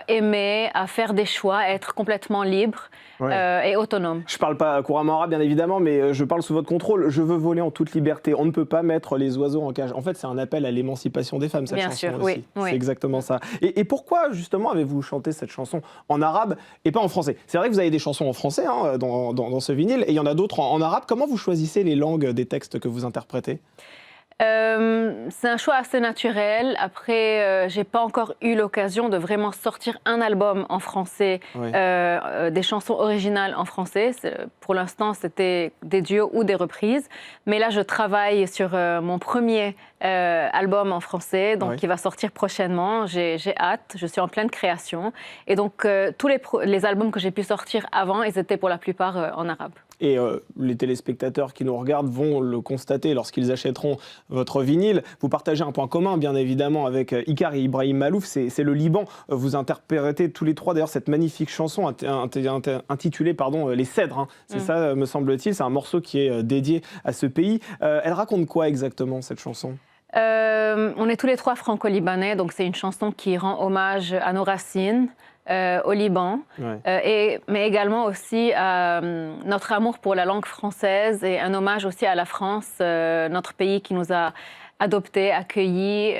Speaker 7: aimer, à faire des choix, à être complètement libre et autonome.
Speaker 1: Je ne parle pas couramment arabe, bien évidemment, mais je parle sous votre contrôle. Je veux voler en toute liberté. On ne peut pas mettre les oiseaux en cage. En fait, c'est un appel à l'émancipation des femmes, cette
Speaker 7: bien
Speaker 1: chanson
Speaker 7: sûr,
Speaker 1: aussi.
Speaker 7: Oui.
Speaker 1: C'est exactement ça. Et pourquoi, justement, avez-vous chanté cette chanson en arabe et pas en français ? C'est vrai que vous avez des chansons en français dans ce vinyle, et il y en a d'autres en arabe. Comment vous choisissez les langues des textes que vous interprétez ?
Speaker 7: C'est un choix assez naturel. Après, j'ai pas encore eu l'occasion de vraiment sortir un album en français, des chansons originales en français. Pour l'instant, c'était des duos ou des reprises. Mais là, je travaille sur mon premier album en français, donc qui va sortir prochainement. J'ai hâte, je suis en pleine création. Et donc, tous les albums que j'ai pu sortir avant, ils étaient pour la plupart en arabe.
Speaker 1: et les téléspectateurs qui nous regardent vont le constater lorsqu'ils achèteront votre vinyle. Vous partagez un point commun, bien évidemment, avec Icare et Ibrahim Malouf, c'est le Liban. Vous interprétez tous les trois d'ailleurs cette magnifique chanson intitulée Les Cèdres. C'est ça, me semble-t-il, c'est un morceau qui est dédié à ce pays. Elle raconte quoi exactement, cette chanson ?
Speaker 7: On est tous les trois franco-libanais, donc c'est une chanson qui rend hommage à nos racines, au Liban, mais également aussi à notre amour pour la langue française et un hommage aussi à la France, notre pays qui nous a adoptés, accueillis.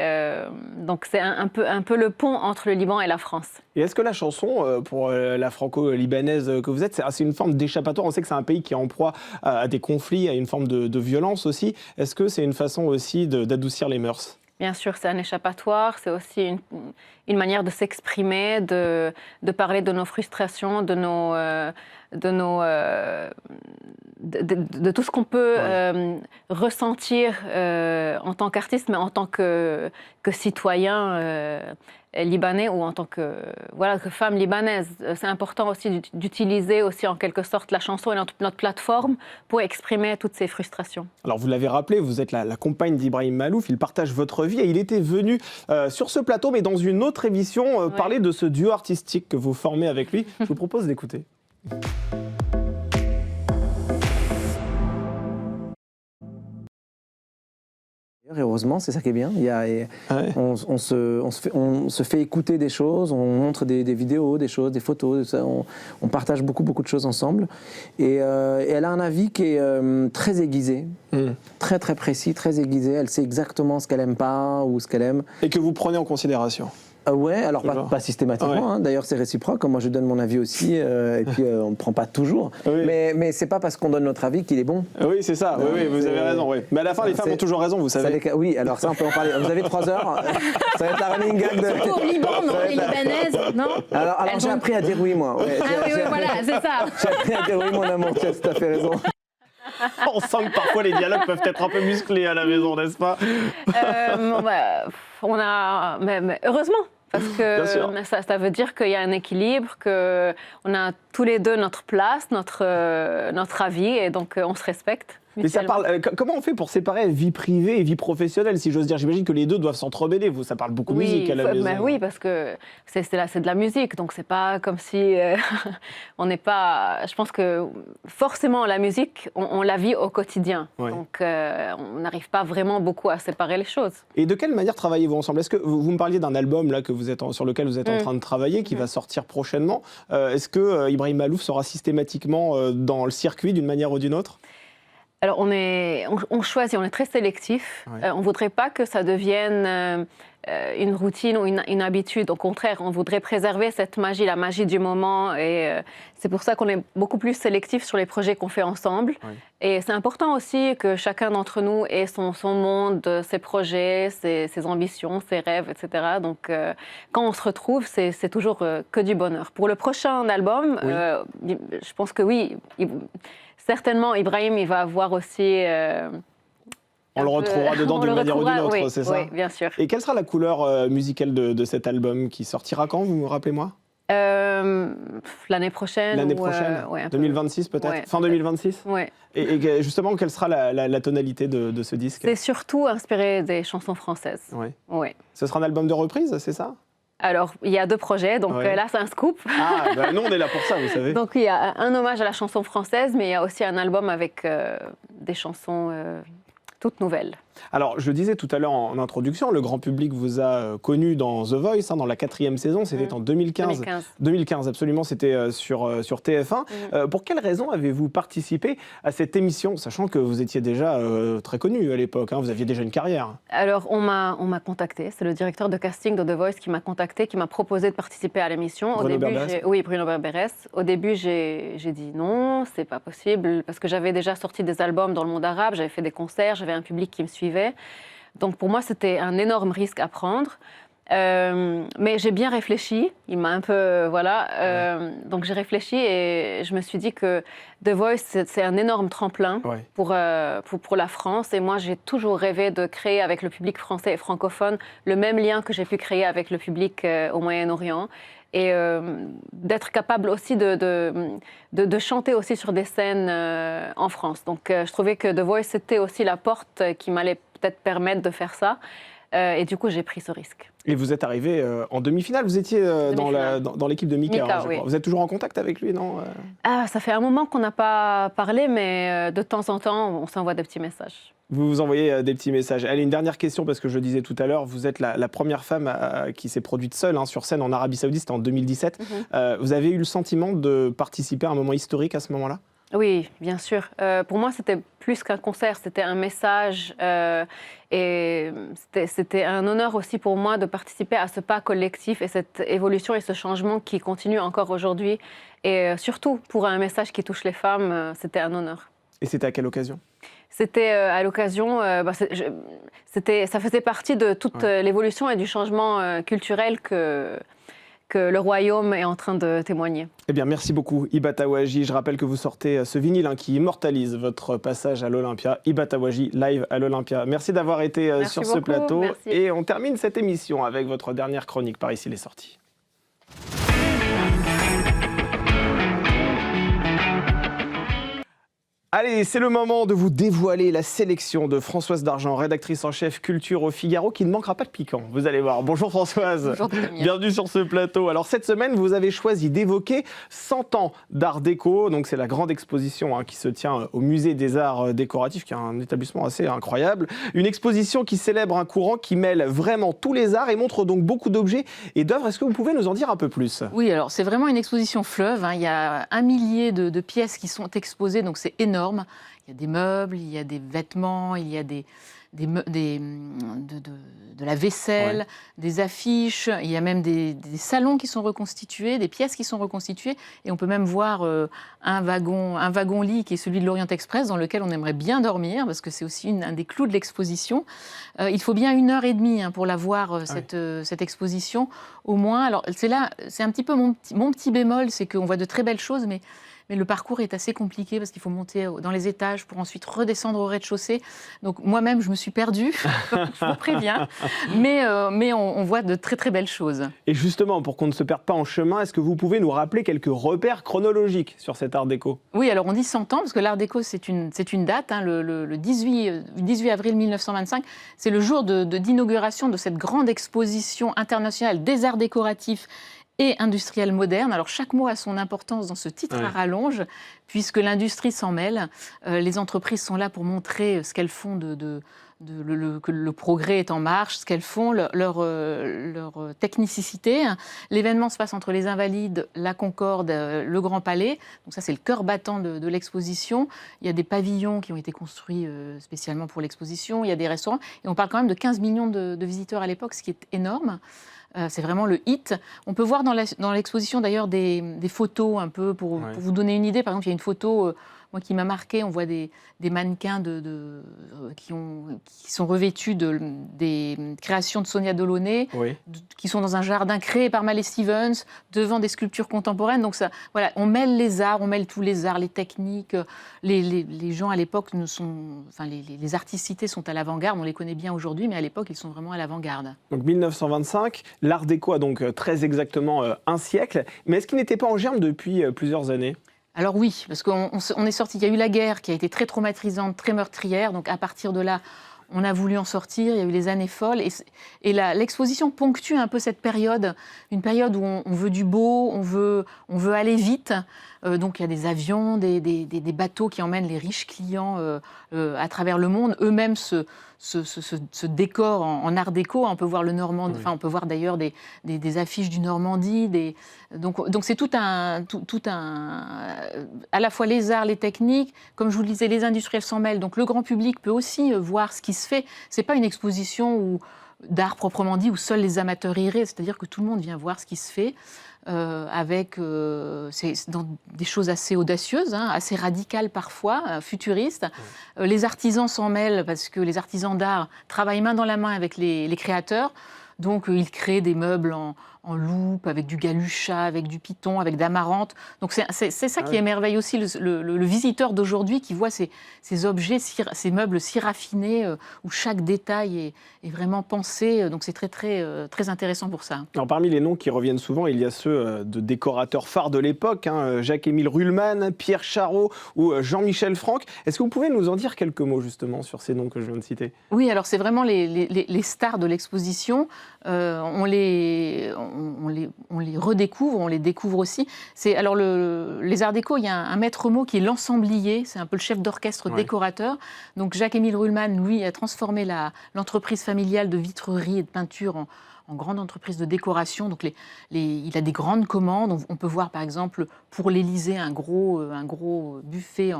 Speaker 7: Donc c'est un peu le pont entre le Liban et la France.
Speaker 1: Et est-ce que la chanson, pour la franco-libanaise que vous êtes, c'est une forme d'échappatoire? On sait que c'est un pays qui est en proie à des conflits, à une forme de violence aussi. Est-ce que c'est une façon aussi d'adoucir les mœurs?
Speaker 7: Bien sûr, c'est un échappatoire, c'est aussi une manière de s'exprimer, de parler de nos frustrations, de tout ce qu'on peut ressentir en tant qu'artiste, mais en tant que citoyen libanais ou en tant que femme libanaise. C'est important aussi d'utiliser aussi en quelque sorte la chanson et notre plateforme pour exprimer toutes ces frustrations.
Speaker 1: Alors vous l'avez rappelé, vous êtes la compagne d'Ibrahim Malouf, il partage votre vie et il était venu sur ce plateau, mais dans une autre émission, parler de ce duo artistique que vous formez avec lui. Je vous propose d'écouter.
Speaker 9: Et heureusement, c'est ça qui est bien. On se fait écouter des choses, on montre des vidéos, des choses, des photos, on partage beaucoup de choses ensemble. Et elle a un avis qui est très aiguisé, très précis, très aiguisé. Elle sait exactement ce qu'elle aime pas ou ce qu'elle aime.
Speaker 1: Et que vous prenez en considération.
Speaker 9: Ouais, alors pas systématiquement, d'ailleurs c'est réciproque, moi je donne mon avis aussi, et puis on ne prend pas toujours, mais c'est pas parce qu'on donne notre avis qu'il est bon.
Speaker 1: Oui, c'est ça, vous avez raison. Mais à la fin, les femmes ont toujours raison, vous savez.
Speaker 9: Oui, alors ça on peut en parler. Vous avez 3 heures, ça va être la running gag de...
Speaker 7: Surtout au Liban, non, les Libanaises, non?
Speaker 9: Alors j'ai appris à dire oui, moi.
Speaker 7: Voilà, c'est ça.
Speaker 9: J'ai appris à dire oui, mon amour, tu as tout à fait raison.
Speaker 1: On sent que parfois les dialogues peuvent être un peu musclés à la maison, n'est-ce pas?
Speaker 7: Mais heureusement, parce que ça veut dire qu'il y a un équilibre, qu'on a tous les deux notre place, notre avis, et donc on se respecte.
Speaker 1: Mais ça parle, comment on fait pour séparer vie privée et vie professionnelle, si j'ose dire? J'imagine que les deux doivent s'entremêler. Ça parle beaucoup de musique à la maison.
Speaker 7: Oui, parce que c'est de la musique, donc c'est pas comme si on n'est pas... Je pense que forcément la musique, on la vit au quotidien, donc on n'arrive pas vraiment beaucoup à séparer les choses. Et
Speaker 1: de quelle manière travaillez-vous ensemble? Est-ce que vous me parliez d'un album là sur lequel vous êtes en train de travailler, qui va sortir prochainement? Est-ce que Ibrahim Malouf sera systématiquement dans le circuit d'une manière ou d'une autre?
Speaker 7: Alors on choisit, on est très sélectif. On ne voudrait pas que ça devienne une routine ou une habitude. Au contraire, on voudrait préserver cette magie, la magie du moment. Et c'est pour ça qu'on est beaucoup plus sélectif sur les projets qu'on fait ensemble. Et c'est important aussi que chacun d'entre nous ait son monde, ses projets, ses ambitions, ses rêves, etc. Donc quand on se retrouve, c'est toujours que du bonheur. Pour le prochain album, je pense que oui, certainement, Ibrahim, il va avoir aussi...
Speaker 1: on le retrouvera dedans d'une manière ou d'une autre, c'est ça?
Speaker 7: Oui, bien sûr.
Speaker 1: Et quelle sera la couleur musicale de cet album qui sortira quand, vous me rappelez-moi?
Speaker 7: L'année prochaine.
Speaker 1: L'année prochaine 2026 peut-être? Fin 2026?
Speaker 7: Oui.
Speaker 1: Et justement, quelle sera la tonalité de ce disque?
Speaker 7: C'est surtout inspiré des chansons françaises. Oui.
Speaker 1: Ce sera un album de reprise, c'est ça?
Speaker 7: Alors, il y a 2 projets, donc là, c'est un scoop.
Speaker 1: Nous, on est là pour ça, vous savez.
Speaker 7: Donc, il y a un hommage à la chanson française, mais il y a aussi un album avec des chansons toutes nouvelles.
Speaker 1: Alors, je disais tout à l'heure en introduction, le grand public vous a connu dans The Voice, dans la 4e saison, c'était en 2015. 2015, absolument, c'était sur TF1. Pour quelles raisons avez-vous participé à cette émission, sachant que vous étiez déjà très connu à l'époque, vous aviez déjà une carrière? Alors,
Speaker 7: on m'a contacté, c'est le directeur de casting de The Voice qui m'a contacté, qui m'a proposé de participer à l'émission.
Speaker 1: Bruno Berberès?
Speaker 7: Oui, Bruno Berberès. Au début, j'ai dit non, c'est pas possible, parce que j'avais déjà sorti des albums dans le monde arabe, j'avais fait des concerts, j'avais un public qui me suivait. Donc pour moi, c'était un énorme risque à prendre. Mais j'ai bien réfléchi. Il m'a un peu... donc j'ai réfléchi et je me suis dit que The Voice, c'est un énorme tremplin pour la France. Et moi, j'ai toujours rêvé de créer avec le public français et francophone le même lien que j'ai pu créer avec le public au Moyen-Orient. et d'être capable aussi de chanter aussi sur des scènes en France. Donc je trouvais que The Voice, c'était aussi la porte qui m'allait peut-être permettre de faire ça. Et du coup, j'ai pris ce risque.
Speaker 1: Et vous êtes arrivé en demi-finale. Vous étiez dans l'équipe de Mika, je
Speaker 7: oui.
Speaker 1: crois. Vous êtes toujours en contact avec lui, non?
Speaker 7: Ça fait un moment qu'on n'a pas parlé, mais de temps en temps, on s'envoie des petits messages.
Speaker 1: Vous vous envoyez des petits messages. Allez, une dernière question, parce que je le disais tout à l'heure, vous êtes la première femme qui s'est produite seule sur scène en Arabie Saoudite, c'était en 2017. Vous avez eu le sentiment de participer à un moment historique à ce moment-là?
Speaker 7: Oui, bien sûr. Pour moi, c'était plus qu'un concert, c'était un message. Et c'était un honneur aussi pour moi de participer à ce pas collectif et cette évolution et ce changement qui continue encore aujourd'hui. Et surtout, pour un message qui touche les femmes, c'était un honneur. Et
Speaker 1: c'était à quelle occasion?
Speaker 7: C'était à l'occasion, ça faisait partie de toute l'évolution et du changement culturel que le royaume est en train de témoigner.
Speaker 1: Eh bien, merci beaucoup, Hiba Tawaji. Je rappelle que vous sortez ce vinyle qui immortalise votre passage à l'Olympia. Hiba Tawaji, live à l'Olympia. Merci d'avoir été sur ce plateau.
Speaker 7: Merci.
Speaker 1: Et on termine cette émission avec votre dernière chronique. Par ici, les sorties. Allez, c'est le moment de vous dévoiler la sélection de Françoise Dargent, rédactrice en chef culture au Figaro, qui ne manquera pas de piquant. Vous allez voir. Bonjour Françoise.
Speaker 7: Bonjour Damien.
Speaker 1: Bienvenue sur ce plateau. Alors cette semaine, vous avez choisi d'évoquer 100 ans d'art déco. Donc c'est la grande exposition qui se tient au Musée des Arts Décoratifs, qui est un établissement assez incroyable. Une exposition qui célèbre un courant qui mêle vraiment tous les arts et montre donc beaucoup d'objets et d'œuvres. Est-ce que vous pouvez nous en dire un peu plus?
Speaker 10: Oui, alors c'est vraiment une exposition fleuve. Il y a 1 millier de pièces qui sont exposées, donc c'est énorme. Il y a des meubles, il y a des vêtements, il y a de la vaisselle, des affiches, il y a même des salons qui sont reconstitués, des pièces qui sont reconstituées, et on peut même voir un wagon-lit qui est celui de l'Orient Express, dans lequel on aimerait bien dormir, parce que c'est aussi un des clous de l'exposition. Il faut bien 1h30 pour la voir, cette exposition, au moins. Alors c'est un petit peu mon petit bémol, c'est qu'on voit de très belles choses, mais le parcours est assez compliqué parce qu'il faut monter dans les étages pour ensuite redescendre au rez-de-chaussée. Donc moi-même, je me suis perdue, je vous préviens. Mais on voit de très très belles choses.
Speaker 1: Et justement, pour qu'on ne se perde pas en chemin, est-ce que vous pouvez nous rappeler quelques repères chronologiques sur cet art déco?
Speaker 10: Oui, alors on dit 100 ans parce que l'art déco, c'est une date, le 18 avril 1925. C'est le jour d'inauguration de cette grande exposition internationale des arts décoratifs et industrielle moderne. Alors chaque mot a son importance dans ce titre à rallonge, puisque l'industrie s'en mêle. Les entreprises sont là pour montrer ce qu'elles font que le progrès est en marche, ce qu'elles font, leur technicité. L'événement se passe entre les Invalides, la Concorde, le Grand Palais. Donc ça, c'est le cœur battant de l'exposition. Il y a des pavillons qui ont été construits spécialement pour l'exposition. Il y a des restaurants. Et on parle quand même de 15 millions de visiteurs à l'époque, ce qui est énorme. C'est vraiment le hit. On peut voir dans l'exposition d'ailleurs des photos un peu pour vous donner une idée. Par exemple, il y a une photo moi, qui m'a marquée. On voit des mannequins qui sont revêtus des créations de Sonia Delaunay, qui sont dans un jardin créé par Mallet Stevens, devant des sculptures contemporaines. Donc ça, voilà, on mêle les arts, on mêle tous les arts, les techniques. Les gens à l'époque les artistes cités sont à l'avant-garde. On les connaît bien aujourd'hui, mais à l'époque, ils sont vraiment à l'avant-garde.
Speaker 1: Donc 1925, l'art déco a donc très exactement un siècle. Mais est-ce qu'il n'était pas en germe depuis plusieurs années?
Speaker 10: Alors oui, parce qu'on est sorti, il y a eu la guerre qui a été très traumatisante, très meurtrière, donc à partir de là, on a voulu en sortir, il y a eu les années folles, et l'exposition ponctue un peu cette période, une période où on veut du beau, on veut aller vite, donc il y a des avions, des bateaux qui emmènent les riches clients à travers le monde, eux-mêmes ce décor en art déco. On peut voir le Normandie, on peut voir d'ailleurs des affiches du Normandie. Donc c'est tout un à la fois les arts, les techniques, comme je vous le disais, les industriels s'en mêlent. Donc le grand public peut aussi voir ce qui se fait. C'est pas une exposition d'art proprement dit où seuls les amateurs iraient. C'est-à-dire que tout le monde vient voir ce qui se fait. C'est dans des choses assez audacieuses, assez radicales parfois, futuristes. Les artisans s'en mêlent parce que les artisans d'art travaillent main dans la main avec les créateurs. Donc, ils créent des meubles en loupe, avec du galucha, avec du python, avec d'amarante. Donc c'est ça qui émerveille aussi le visiteur d'aujourd'hui qui voit ces objets, ces meubles si raffinés où chaque détail est vraiment pensé. Donc c'est très intéressant pour ça.
Speaker 1: Alors, parmi les noms qui reviennent souvent, il y a ceux de décorateurs phares de l'époque, hein, Jacques-Émile Ruhlmann, Pierre Charot ou Jean-Michel Franck. Est-ce que vous pouvez nous en dire quelques mots justement sur ces noms que je viens de citer? Oui,
Speaker 10: alors c'est vraiment les stars de l'exposition. On les redécouvre, on les découvre aussi. Alors les Arts Déco, il y a un maître mot qui est l'ensemblier, c'est un peu le chef d'orchestre décorateur. Donc Jacques-Émile Ruhlmann, lui, a transformé l'entreprise familiale de vitrerie et de peinture en grande entreprise de décoration. Donc il a des grandes commandes. On peut voir par exemple pour l'Élysée un gros buffet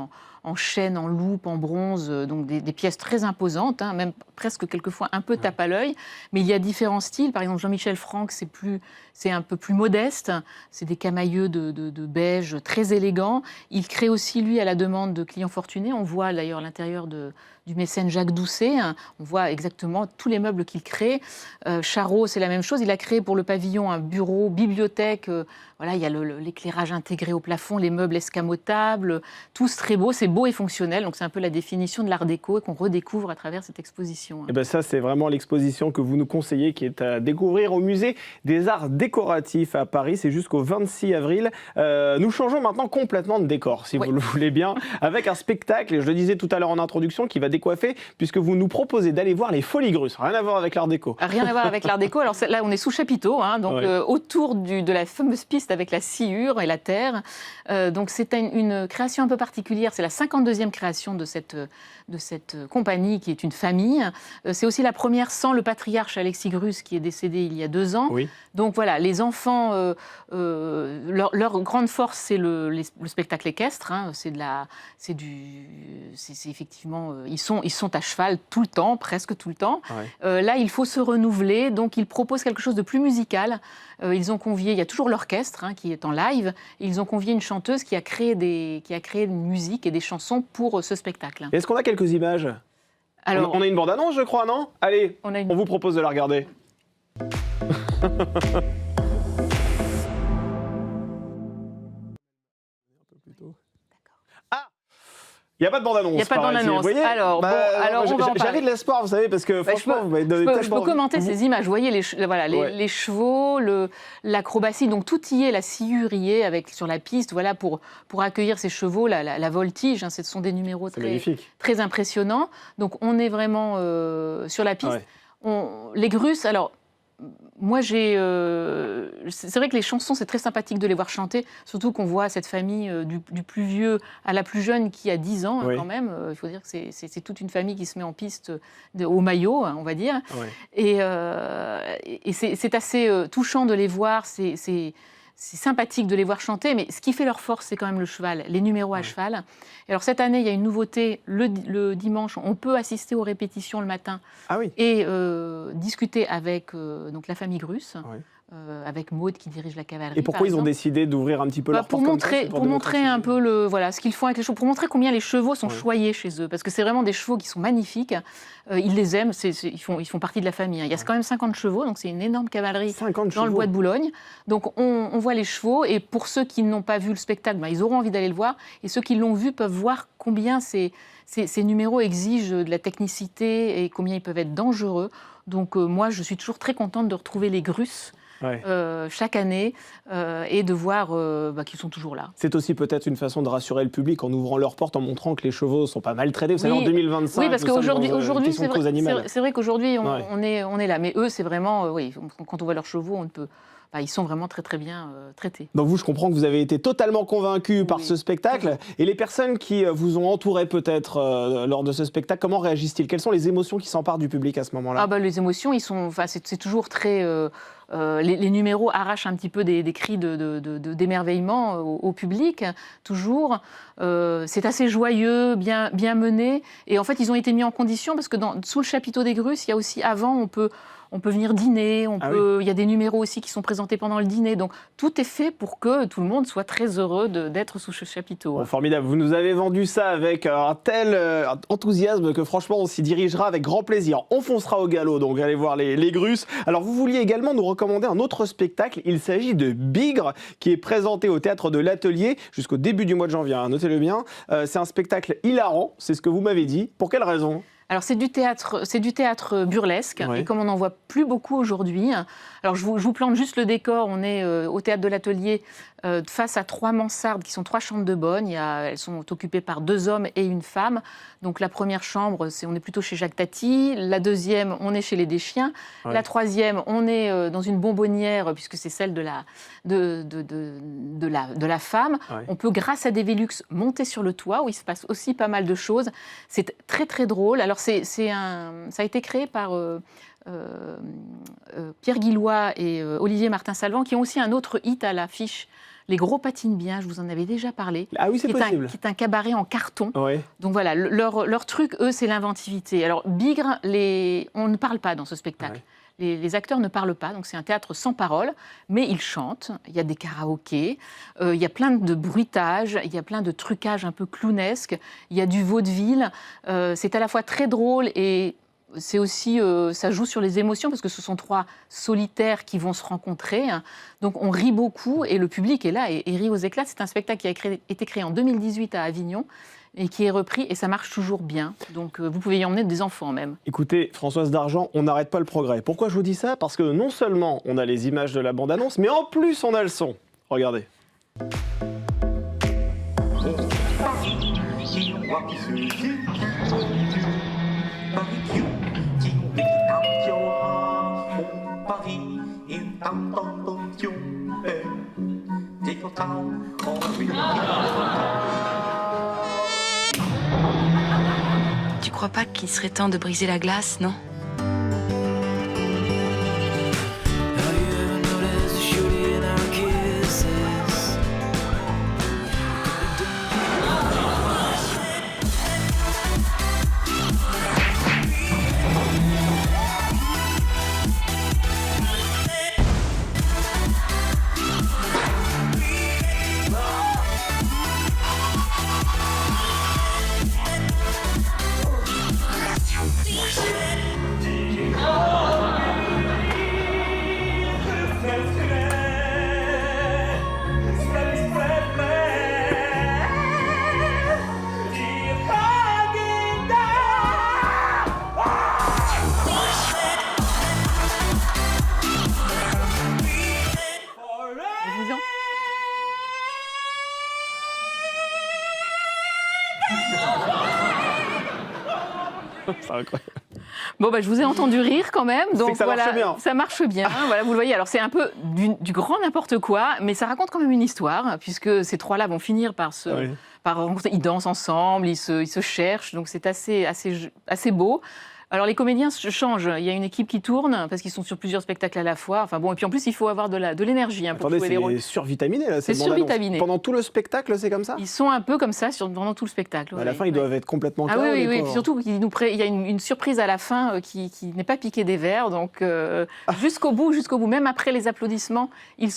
Speaker 10: en chêne, en loupe, en bronze, donc des pièces très imposantes, hein, même presque quelquefois un peu tape à l'œil. Mais il y a différents styles. Par exemple, Jean-Michel Franck, c'est un peu plus modeste. C'est des camailleux de beige très élégants. Il crée aussi, lui, à la demande de clients fortunés. On voit d'ailleurs l'intérieur du mécène Jacques Doucet. Hein. On voit exactement tous les meubles qu'il crée. Charot, c'est la même chose. Il a créé pour le pavillon un bureau, bibliothèque. Voilà, il y a l'éclairage intégré au plafond, les meubles escamotables, tous très beaux. C'est beau et fonctionnel. Donc c'est un peu la définition de l'art déco et qu'on redécouvre à travers cette exposition. Hein.
Speaker 1: Et ben ça, c'est vraiment l'exposition que vous nous conseillez, qui est à découvrir au Musée des Arts Décoratifs à Paris. C'est jusqu'au 26 avril. Nous changeons maintenant complètement de décor, si vous le voulez bien, avec un spectacle, et je le disais tout à l'heure en introduction, qui va décoiffer, puisque vous nous proposez d'aller voir les Folies Grusses. Rien à voir avec l'art déco.
Speaker 10: Rien à voir avec l'art déco. Alors là, on est sous chapiteau, hein, donc autour de la fameuse piste avec la sciure et la terre. Donc c'est une création un peu particulière. C'est la 52e création de cette compagnie qui est une famille. C'est aussi la première sans le patriarche Alexis Grus qui est décédé il y a 2 ans. Oui. Donc voilà, les enfants, leur grande force, c'est le spectacle équestre. Hein. C'est effectivement, ils sont à cheval tout le temps, presque tout le temps. Ouais. Là, il faut se renouveler. Donc ils proposent quelque chose de plus musical. Ils ont convié, il y a toujours l'orchestre qui est en live. Ils ont convié une chanteuse qui a créé une musique et des chansons pour ce spectacle.
Speaker 1: Est-ce qu'on a quelques images? Alors, on a une bande-annonce, je crois, non? Allez, on vous propose de la regarder. Il n'y a pas de bande-annonce.
Speaker 10: Il n'y a pas de bande-annonce. Alors,
Speaker 1: j'avais de l'espoir, vous savez, parce que franchement, vous m'avez donné tellement...
Speaker 10: Je peux commenter ces images. Vous voyez les chevaux, l'acrobatie, donc tout y est, la sciure y est, sur la piste, voilà, pour accueillir ces chevaux, la voltige, hein, ce sont des numéros très impressionnants. Donc on est vraiment sur la piste. Ouais. Les Grusses, alors... Moi, c'est vrai que les chansons, c'est très sympathique de les voir chanter, surtout qu'on voit cette famille du plus vieux à la plus jeune qui a 10 ans, quand même. Il faut dire que c'est toute une famille qui se met en piste au maillot, on va dire. Ouais. Et c'est assez touchant de les voir, c'est sympathique de les voir chanter, mais ce qui fait leur force, c'est quand même le cheval, les numéros à cheval. Et alors cette année, il y a une nouveauté, le dimanche, on peut assister aux répétitions le matin et discuter avec donc la famille Grus. Avec Maud qui dirige la cavalerie.
Speaker 1: Et pourquoi ils ont décidé d'ouvrir un petit peu leur porte
Speaker 10: pour montrer un peu ce qu'ils font avec les chevaux, pour montrer combien les chevaux sont choyés chez eux, parce que c'est vraiment des chevaux qui sont magnifiques. Ils les aiment, ils font partie de la famille. Il y a quand même 50 chevaux, donc c'est une énorme cavalerie dans le bois de Boulogne. Donc on voit les chevaux, et pour ceux qui n'ont pas vu le spectacle, ils auront envie d'aller le voir, et ceux qui l'ont vu peuvent voir combien ces numéros exigent de la technicité et combien ils peuvent être dangereux. Donc moi, je suis toujours très contente de retrouver les Grus chaque année et de voir qu'ils sont toujours là.
Speaker 1: C'est aussi peut-être une façon de rassurer le public en ouvrant leurs portes, en montrant que les chevaux ne sont pas maltraités. Vous savez, en 2025,
Speaker 10: oui, parce qu'aujourd'hui, c'est vrai qu'aujourd'hui, on est là. Mais eux, c'est vraiment... quand on voit leurs chevaux, on ne peut... ils sont vraiment très très bien traités.
Speaker 1: Donc vous, je comprends que vous avez été totalement convaincu par ce spectacle. Et les personnes qui vous ont entouré peut-être lors de ce spectacle, comment réagissent-ils? Quelles sont les émotions qui s'emparent du public à ce moment-là?
Speaker 10: Les émotions, c'est toujours très... les numéros arrachent un petit peu des cris d'émerveillement au public, toujours. C'est assez joyeux, bien mené. Et en fait, ils ont été mis en condition parce que sous le chapiteau des Grusses, il y a aussi, avant, on peut venir dîner, il y a des numéros aussi qui sont présentés pendant le dîner. Donc tout est fait pour que tout le monde soit très heureux d'être sous ce chapiteau.
Speaker 1: Bon, formidable, vous nous avez vendu ça avec un tel enthousiasme que franchement on s'y dirigera avec grand plaisir. On foncera au galop, donc allez voir les Grusses. Alors vous vouliez également nous recommander un autre spectacle, il s'agit de Bigre qui est présenté au Théâtre de l'Atelier jusqu'au début du mois de janvier, hein, notez-le bien. C'est un spectacle hilarant, c'est ce que vous m'avez dit. Pour quelle raison ?
Speaker 10: Alors c'est du théâtre burlesque, et comme on n'en voit plus beaucoup aujourd'hui, alors je vous plante juste le décor, on est au Théâtre de l'Atelier face à 3 mansardes qui sont 3 chambres de bonne, elles sont occupées par 2 hommes et une femme, donc la première chambre, on est plutôt chez Jacques Tati, la deuxième, on est chez les Deschiens, la troisième, on est dans une bonbonnière, puisque c'est celle de la femme, on peut grâce à des Velux monter sur le toit, où il se passe aussi pas mal de choses, c'est très très drôle, alors ça a été créé par Pierre Guillois et Olivier Martin-Salvant, qui ont aussi un autre hit à l'affiche, Les Gros patinent bien, je vous en avais déjà parlé.
Speaker 1: Ah oui, c'est possible.
Speaker 10: Qui est un cabaret en carton. Donc voilà, leur truc, eux, c'est l'inventivité. Alors Bigre, on ne parle pas dans ce spectacle. Les acteurs ne parlent pas, donc c'est un théâtre sans parole, mais ils chantent, il y a des karaokés, il y a plein de bruitages, il y a plein de trucages un peu clownesques, il y a du vaudeville, c'est à la fois très drôle et c'est aussi, ça joue sur les émotions parce que ce sont 3 solitaires qui vont se rencontrer, donc on rit beaucoup et le public est là et rit aux éclats. C'est un spectacle qui a été créé en 2018 à Avignon, et qui est repris, et ça marche toujours bien. Donc vous pouvez y emmener des enfants même.
Speaker 1: Écoutez, Françoise Dargent, on n'arrête pas le progrès. Pourquoi je vous dis ça ? Parce que non seulement on a les images de la bande-annonce, mais en plus on a le son. Regardez.
Speaker 11: Tu crois pas qu'il serait temps de briser la glace, non ?
Speaker 10: Bon, je vous ai entendu rire quand même, donc
Speaker 1: ça marche bien.
Speaker 10: Ça marche bien. Voilà, vous le voyez. Alors c'est un peu du grand n'importe quoi, mais ça raconte quand même une histoire, puisque ces 3-là vont finir par rencontrer. Ils dansent ensemble, ils se cherchent, donc c'est assez beau. Alors les comédiens changent, il y a une équipe qui tourne parce qu'ils sont sur plusieurs spectacles à la fois. Enfin bon, et puis en plus il faut avoir de l'énergie pour jouer les rôles.
Speaker 1: C'est survitaminé là,
Speaker 10: c'est survitaminé.
Speaker 1: Pendant tout le spectacle, c'est comme ça ?
Speaker 10: Ils sont un peu comme ça pendant tout le spectacle.
Speaker 1: À la fin, ils doivent être complètement
Speaker 10: KO. Oui, et puis surtout il y a une surprise à la fin qui n'est pas piquée des verres, donc jusqu'au bout, même après les applaudissements, ils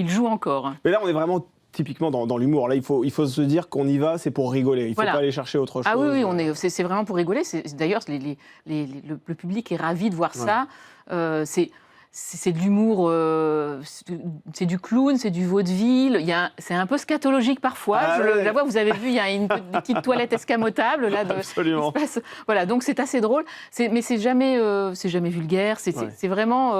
Speaker 10: jouent encore.
Speaker 1: Mais là, on est vraiment typiquement dans l'humour. Là, il faut se dire qu'on y va, c'est pour rigoler. Il ne faut pas aller chercher autre chose.
Speaker 10: Ah oui, c'est vraiment pour rigoler. D'ailleurs, le public est ravi de voir ça. C'est de l'humour, c'est du clown, c'est du vaudeville. C'est un peu scatologique parfois. La vois, vous avez vu, il y a une petite toilette escamotable là.
Speaker 1: Absolument.
Speaker 10: Voilà, donc c'est assez drôle. Mais c'est jamais vulgaire. C'est vraiment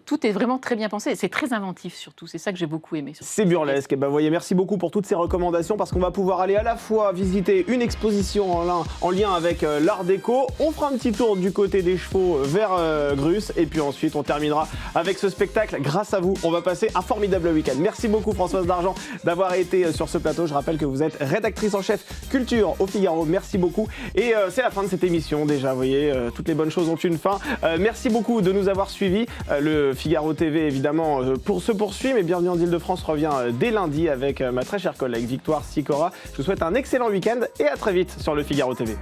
Speaker 10: tout est vraiment très bien pensé. C'est très inventif surtout. C'est ça que j'ai beaucoup aimé.
Speaker 1: C'est burlesque. Voyez, merci beaucoup pour toutes ces recommandations parce qu'on va pouvoir aller à la fois visiter une exposition en lien avec l'art déco. On fera un petit tour du côté des chevaux vers Grus et puis ensuite on terminera avec ce spectacle. Grâce à vous, on va passer un formidable week-end. Merci beaucoup Françoise Dargent d'avoir été sur ce plateau. Je rappelle que vous êtes rédactrice en chef culture au Figaro. Merci beaucoup. Et c'est la fin de cette émission déjà. Vous voyez, toutes les bonnes choses ont une fin. Merci beaucoup de nous avoir suivis. Le Figaro TV, évidemment, se poursuit. Mais Bienvenue en Île-de-France revient dès lundi avec ma très chère collègue Victoire Sicora. Je vous souhaite un excellent week-end et à très vite sur le Figaro TV.